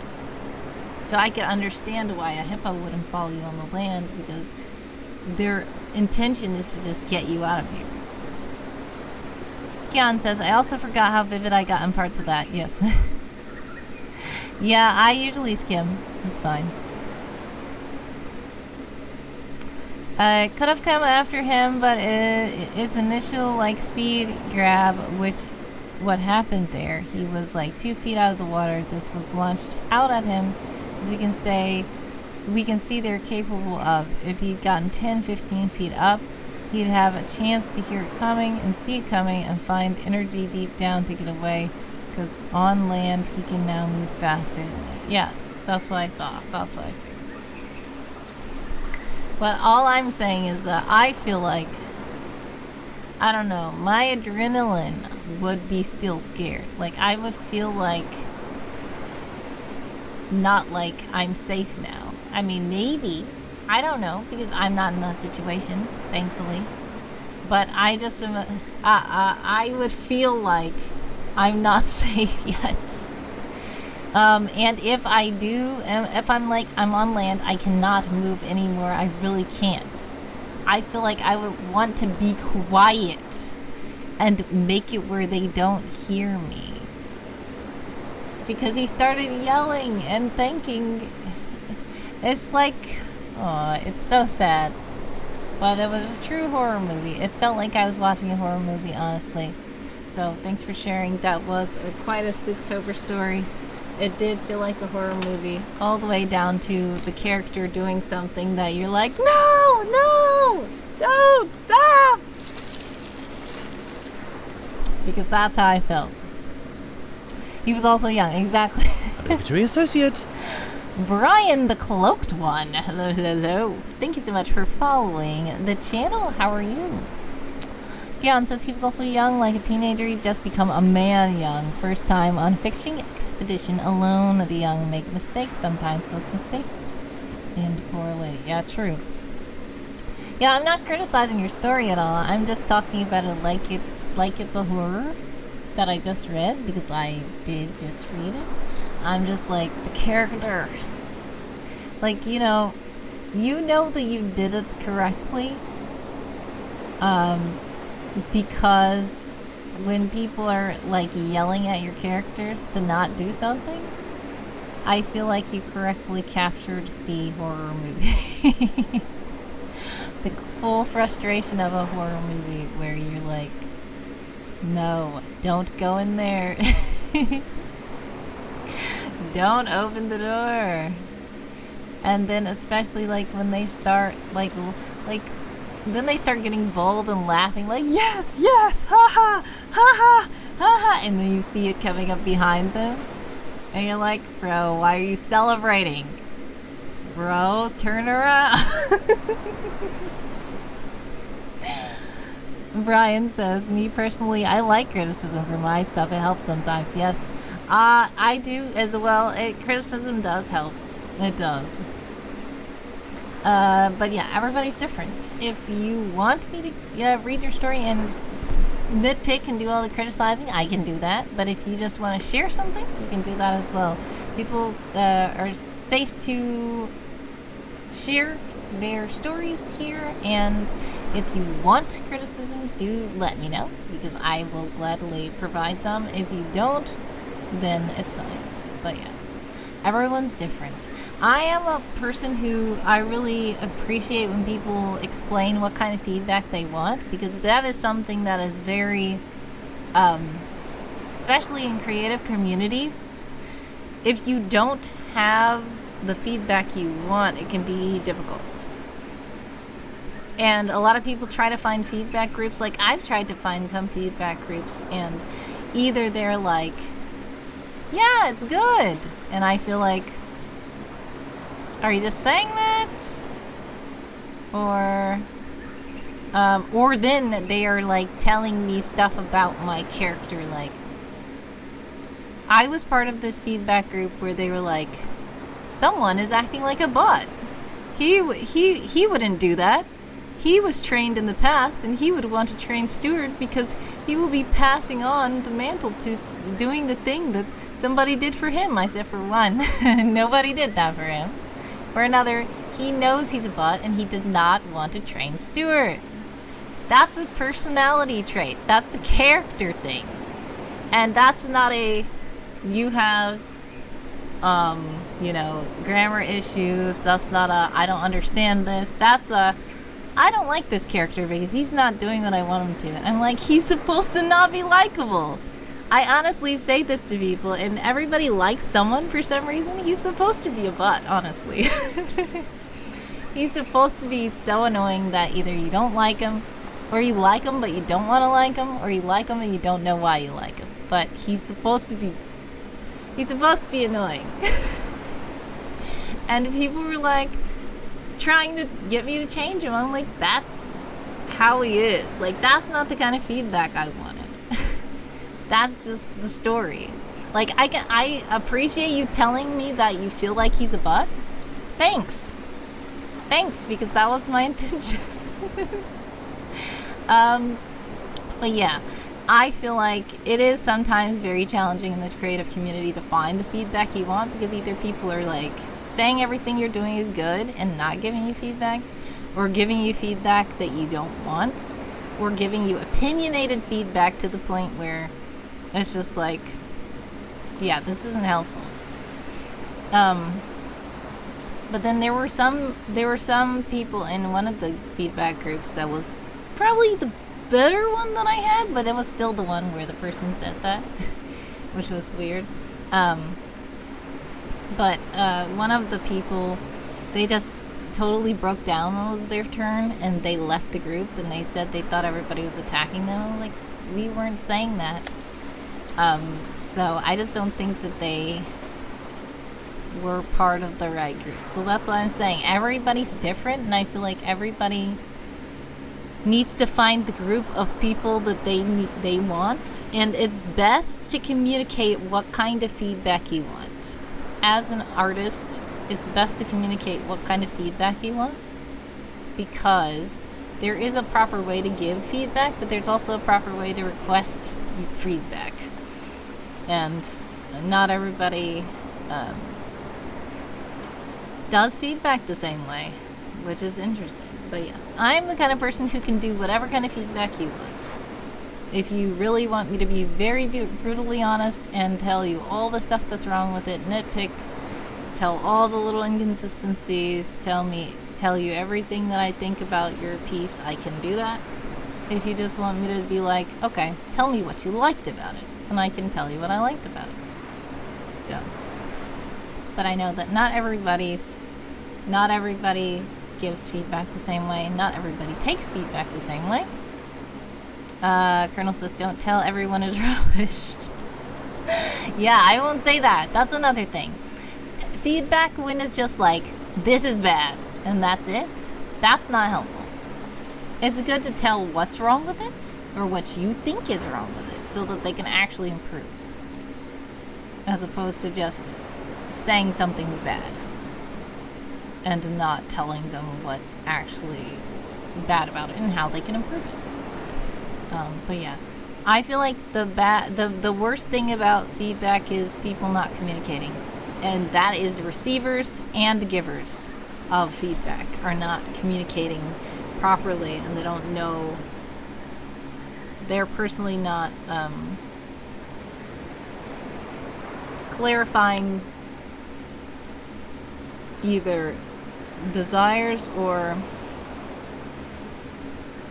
So I could understand why a hippo wouldn't follow you on the land, because their intention is to just get you out of here. Keon says, I also forgot how vivid I got in parts of that. Yes. Yeah, I usually skim. It's fine. I could have come after him, but its initial like speed grab, what happened there, he was like 2 feet out of the water. This was launched out at him, as we can see they're capable of. If he'd gotten 10-15 feet up, he'd have a chance to hear it coming and see it coming and find energy deep down to get away, because on land he can now move faster than it. Yes, that's what I thought. That's what I figured. But all I'm saying is that I feel like, I don't know, my adrenaline would be still scared. Like, I would feel like, not like I'm safe now. I mean, maybe. I don't know, because I'm not in that situation, thankfully. But I just am, I would feel like I'm not safe yet. And if I do, if I'm on land, I cannot move anymore. I really can't. I feel like I would want to be quiet and make it where they don't hear me. Because he started yelling and thanking. It's like, oh, it's so sad. But it was a true horror movie. It felt like I was watching a horror movie, honestly. So thanks for sharing. That was quite a SpookTober story. It did feel like a horror movie, all the way down to the character doing something that you're like, no, don't, stop! Because that's how I felt. He was also young, exactly. Obligatory associate. Brian the Cloaked One. Hello. Thank you so much for following the channel. How are you? Keon says he was also young, like a teenager. He'd just become a man young. First time on fishing expedition alone. The young make mistakes. Sometimes those mistakes end poorly. Yeah, true. Yeah, I'm not criticizing your story at all. I'm just talking about it like it's a horror that I just read, because I did just read it. I'm just like, the character. Like, you know that you did it correctly. Because when people are like yelling at your characters to not do something, I feel like you correctly captured the horror movie. The full frustration of a horror movie where you're like, no, don't go in there. Don't open the door. And then especially like when they start then they start getting bold and laughing like, yes, ha ha, ha ha, and then you see it coming up behind them and you're like, bro, why are you celebrating? Bro, turn around. Brian says, me personally, I like criticism for my stuff. It helps sometimes. Yes, I do as well. Criticism does help. It does. But yeah, everybody's different. If you want me to read your story and nitpick and do all the criticizing, I can do that. But if you just want to share something, you can do that as well. People are safe to share their stories here, and if you want criticism, do let me know, because I will gladly provide some. If you don't, then it's fine. But yeah, everyone's different. I am a person who I really appreciate when people explain what kind of feedback they want, because that is something that is very, especially in creative communities, if you don't have the feedback you want, it can be difficult. And a lot of people try to find feedback groups. Like, I've tried to find some feedback groups, and either they're like, yeah, it's good, and I feel like, are you just saying that? Or then they are like telling me stuff about my character. Like, I was part of this feedback group where they were like, someone is acting like a bot. He wouldn't do that. He was trained in the past, and he would want to train Stuart because he will be passing on the mantle to doing the thing that somebody did for him. I said, for one, nobody did that for him. For another, he knows he's a bot and he does not want to train Stuart. That's a personality trait. That's a character thing. And that's not a, you have, grammar issues. That's not a, I don't understand this. That's a, I don't like this character because he's not doing what I want him to. I'm like, he's supposed to not be likable. I honestly say this to people, and everybody likes someone for some reason. He's supposed to be a butt, honestly. He's supposed to be so annoying that either you don't like him, or you like him but you don't want to like him, or you like him and you don't know why you like him. But he's supposed to be annoying. And people were like trying to get me to change him. I'm like, that's how he is. Like, that's not the kind of feedback I wanted. That's just the story. Like, I appreciate you telling me that you feel like he's a butt. Thanks, because that was my intention. But yeah, I feel like it is sometimes very challenging in the creative community to find the feedback you want, because either people are like saying everything you're doing is good and not giving you feedback, or giving you feedback that you don't want, or giving you opinionated feedback to the point where it's just like, yeah, this isn't helpful. But then there were some people in one of the feedback groups that was probably the better one that I had, but it was still the one where the person said that, which was weird. But one of the people, they just totally broke down when it was their turn, and they left the group, and they said they thought everybody was attacking them. I'm like, we weren't saying that. So I just don't think that they were part of the right group. So that's what I'm saying. Everybody's different, and I feel like everybody needs to find the group of people that they want, and it's best to communicate what kind of feedback you want. As an artist, it's best to communicate what kind of feedback you want, because there is a proper way to give feedback, but there's also a proper way to request feedback. And not everybody does feedback the same way, which is interesting. But yes, I'm the kind of person who can do whatever kind of feedback you want. If you really want me to be very brutally honest and tell you all the stuff that's wrong with it, nitpick, tell all the little inconsistencies, tell you everything that I think about your piece, I can do that. If you just want me to be like, okay, tell me what you liked about it, and I can tell you what I liked about it. So, but I know that not everybody gives feedback the same way. Not everybody takes feedback the same way. Colonel says, don't tell everyone is rubbish. Yeah, I won't say that. That's another thing. Feedback when it's just like, this is bad, and that's it, that's not helpful. It's good to tell what's wrong with it, or what you think is wrong with it, so that they can actually improve, as opposed to just saying something's bad and not telling them what's actually bad about it and how they can improve it. But yeah, I feel like the worst thing about feedback is people not communicating. and that is receivers and givers of feedback are not communicating properly, and they don't know, they're personally not clarifying either desires or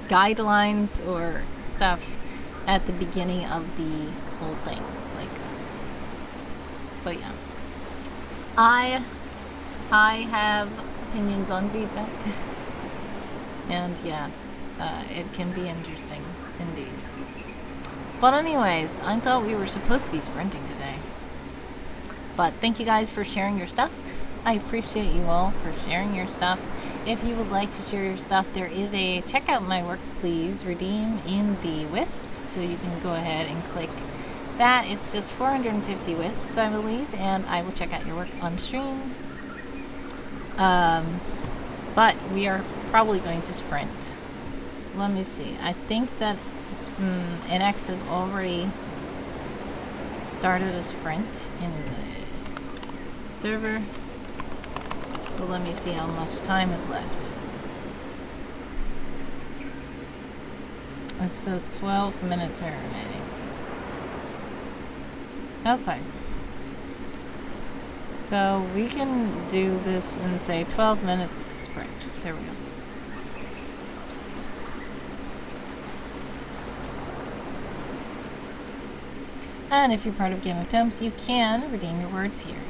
guidelines or stuff at the beginning of the whole thing. Like, but yeah, I have opinions on feedback, and yeah, it can be interesting indeed. But anyways, I thought we were supposed to be sprinting today. But thank you guys for sharing your stuff. I appreciate you all for sharing your stuff. If you would like to share your stuff, there is a check out my work, please redeem in the wisps. So you can go ahead and click that. It's just 450 wisps, I believe, and I will check out your work on stream. But we are probably going to sprint. Let me see. I think that NX has already started a sprint in the server. So let me see how much time is left. It says 12 minutes are remaining. Okay. So we can do this in, say, 12 minutes sprint. There we go. And if you're part of Game of Tomes, you can redeem your words here.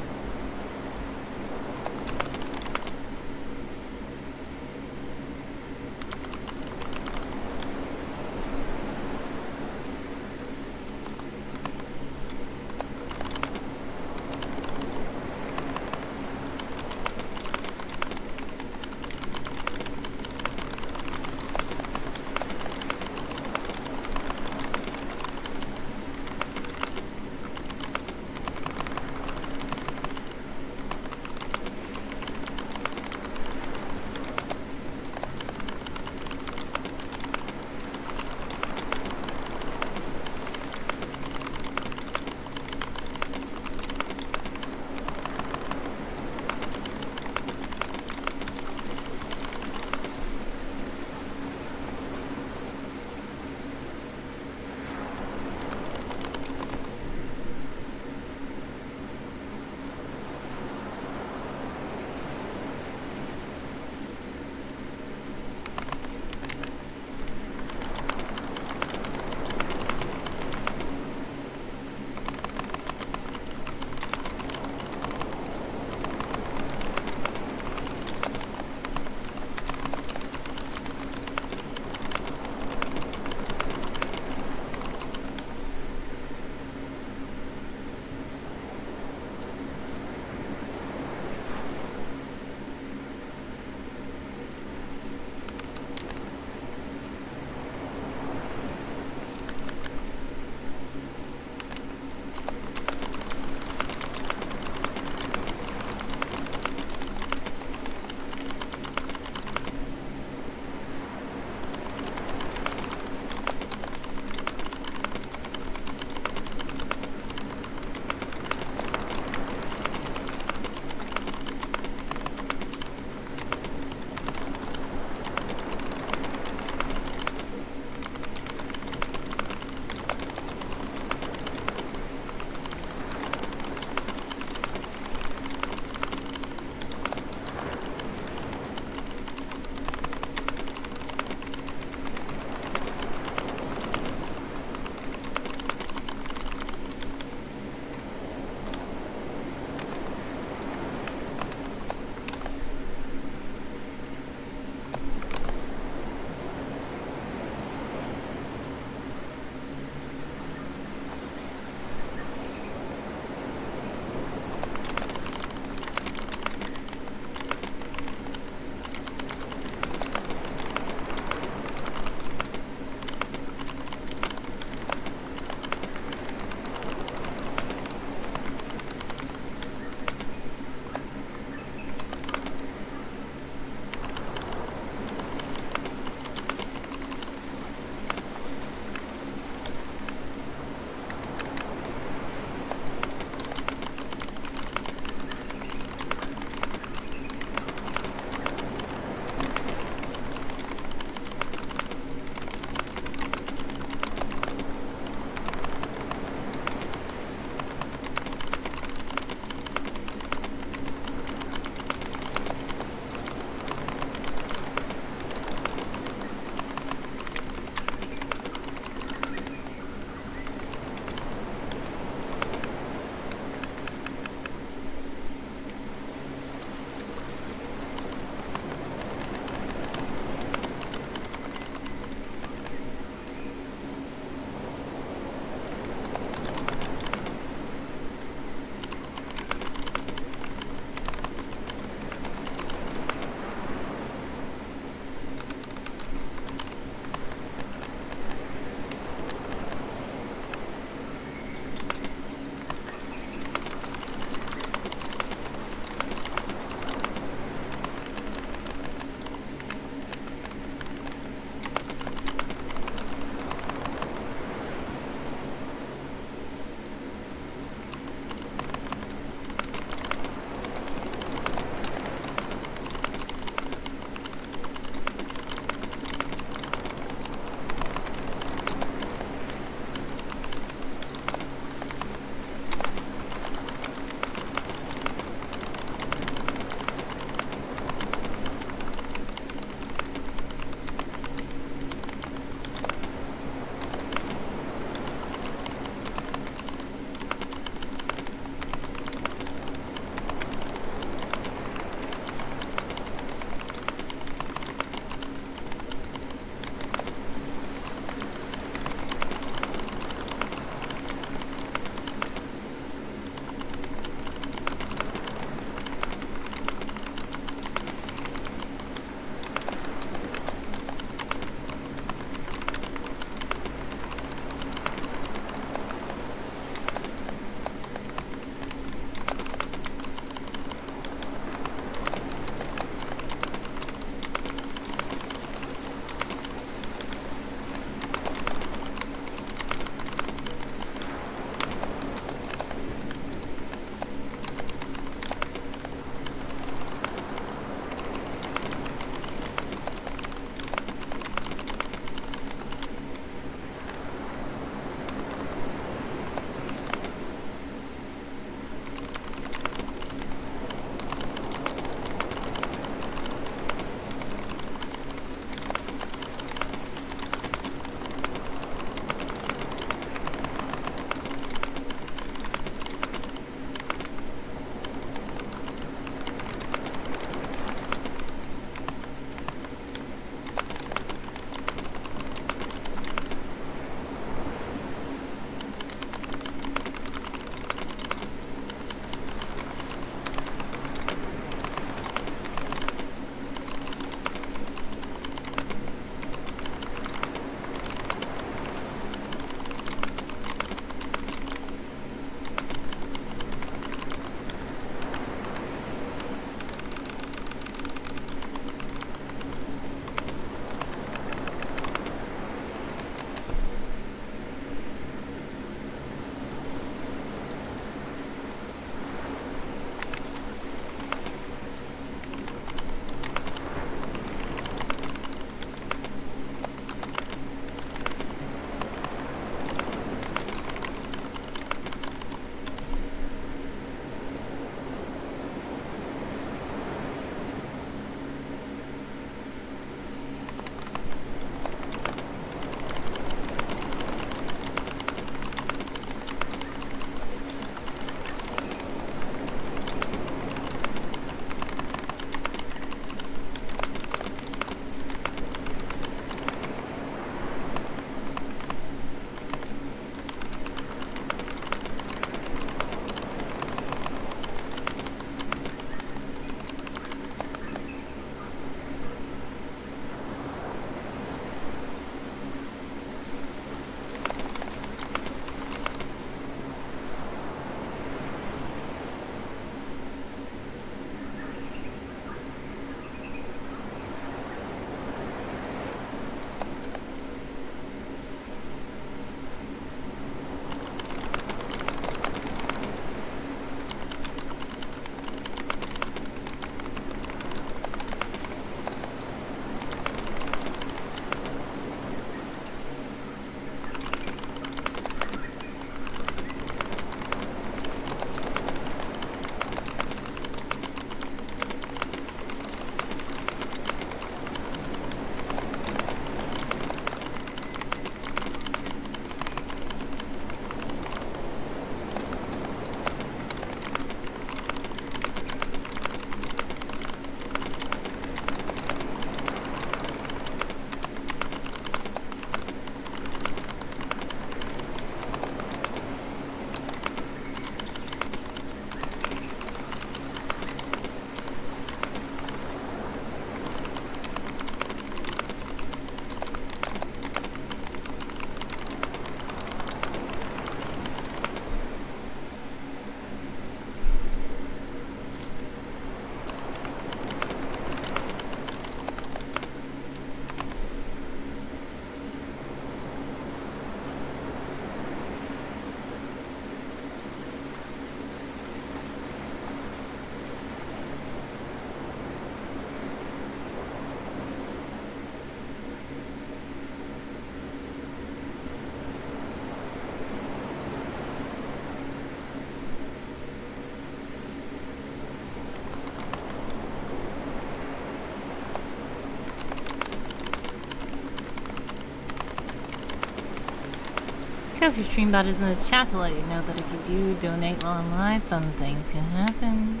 Trophy Streambot is in the chat to let you know that if you do donate while I'm live, fun things can happen.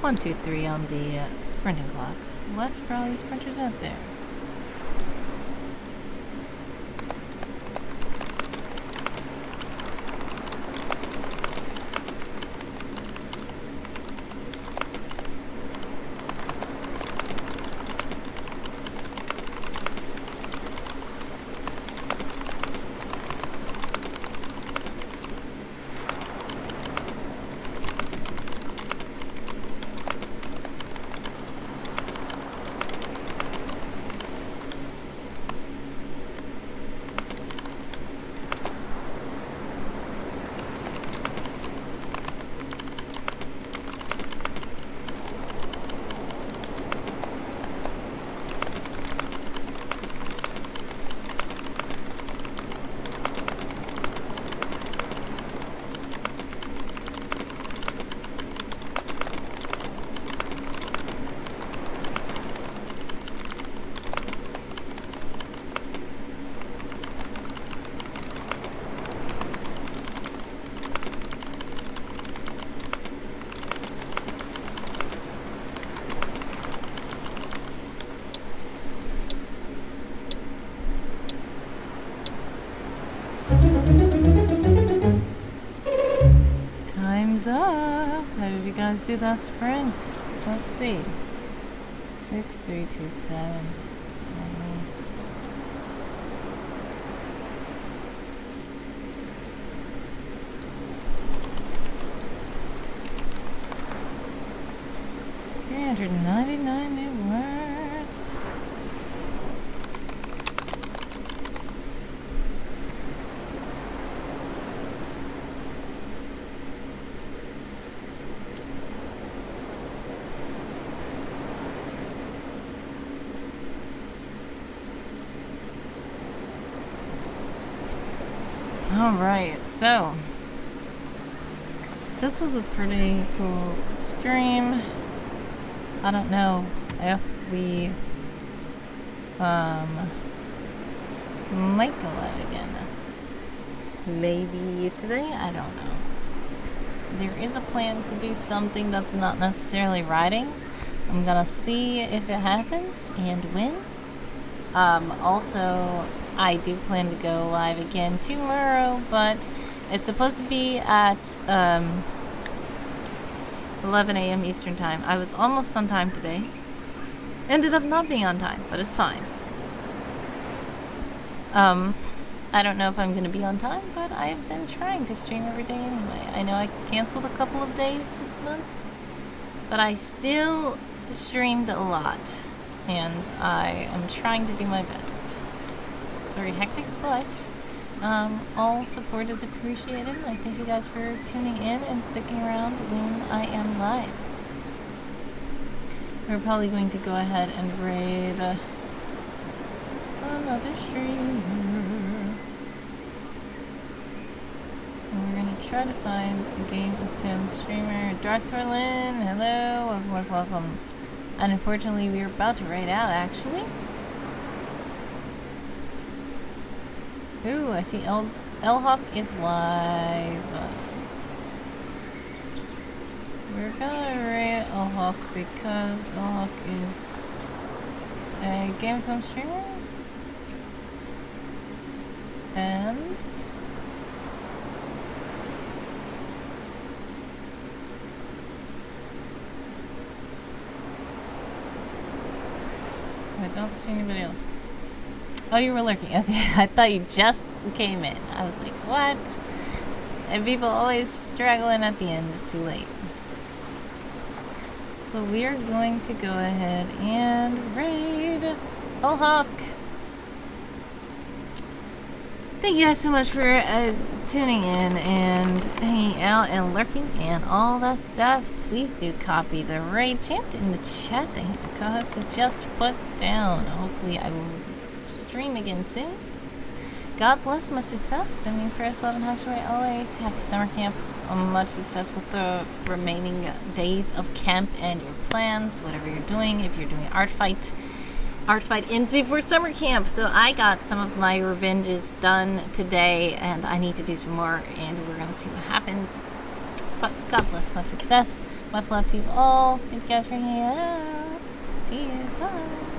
1, 2, 3 on the sprinting clock. Left for all you sprinters out there. Time's up. How did you guys do that sprint? Let's see. 6327. $399 new words. Alright, so this was a pretty cool stream. I don't know if we might go live again. Maybe today? I don't know. There is a plan to do something that's not necessarily riding. I'm gonna see if it happens and when. Also, I do plan to go live again tomorrow, but it's supposed to be at 11 a.m. Eastern time. I was almost on time today. Ended up not being on time, but it's fine. I don't know if I'm going to be on time, but I've been trying to stream every day anyway. I know I canceled a couple of days this month, but I still streamed a lot, and I am trying to do my best. It's very hectic, but all support is appreciated. I thank you guys for tuning in and sticking around when I am live. We're probably going to go ahead and raid another streamer. And we're going to try to find a Game of Tim streamer. Darth Torlin, hello, welcome, welcome, welcome. And unfortunately, we are about to raid out, actually. Ooh, I see L-Hawk is live. We're gonna raid L-Hawk because L-Hawk is a Game of Thrones streamer. And I don't see anybody else. Oh, you were lurking. Okay, I thought you just came in. I was like, what? And people always struggling at the end. It's too late. But we are going to go ahead and raid L-Hawk. Thank you guys so much for tuning in and hanging out and lurking and all that stuff. Please do copy the raid chant in the chat that he's a co-host has just put down. Hopefully I will stream again soon. God bless, much success. Sending prayers, love, and hugs away always. Happy summer camp. Much success with the remaining days of camp and your plans, whatever you're doing. If you're doing ArtFight, ArtFight ends before summer camp, so I got some of my revenges done today, and I need to do some more, and we're gonna see what happens. But God bless, much success, much love to you all. Thank you guys for hanging out. See you. Bye.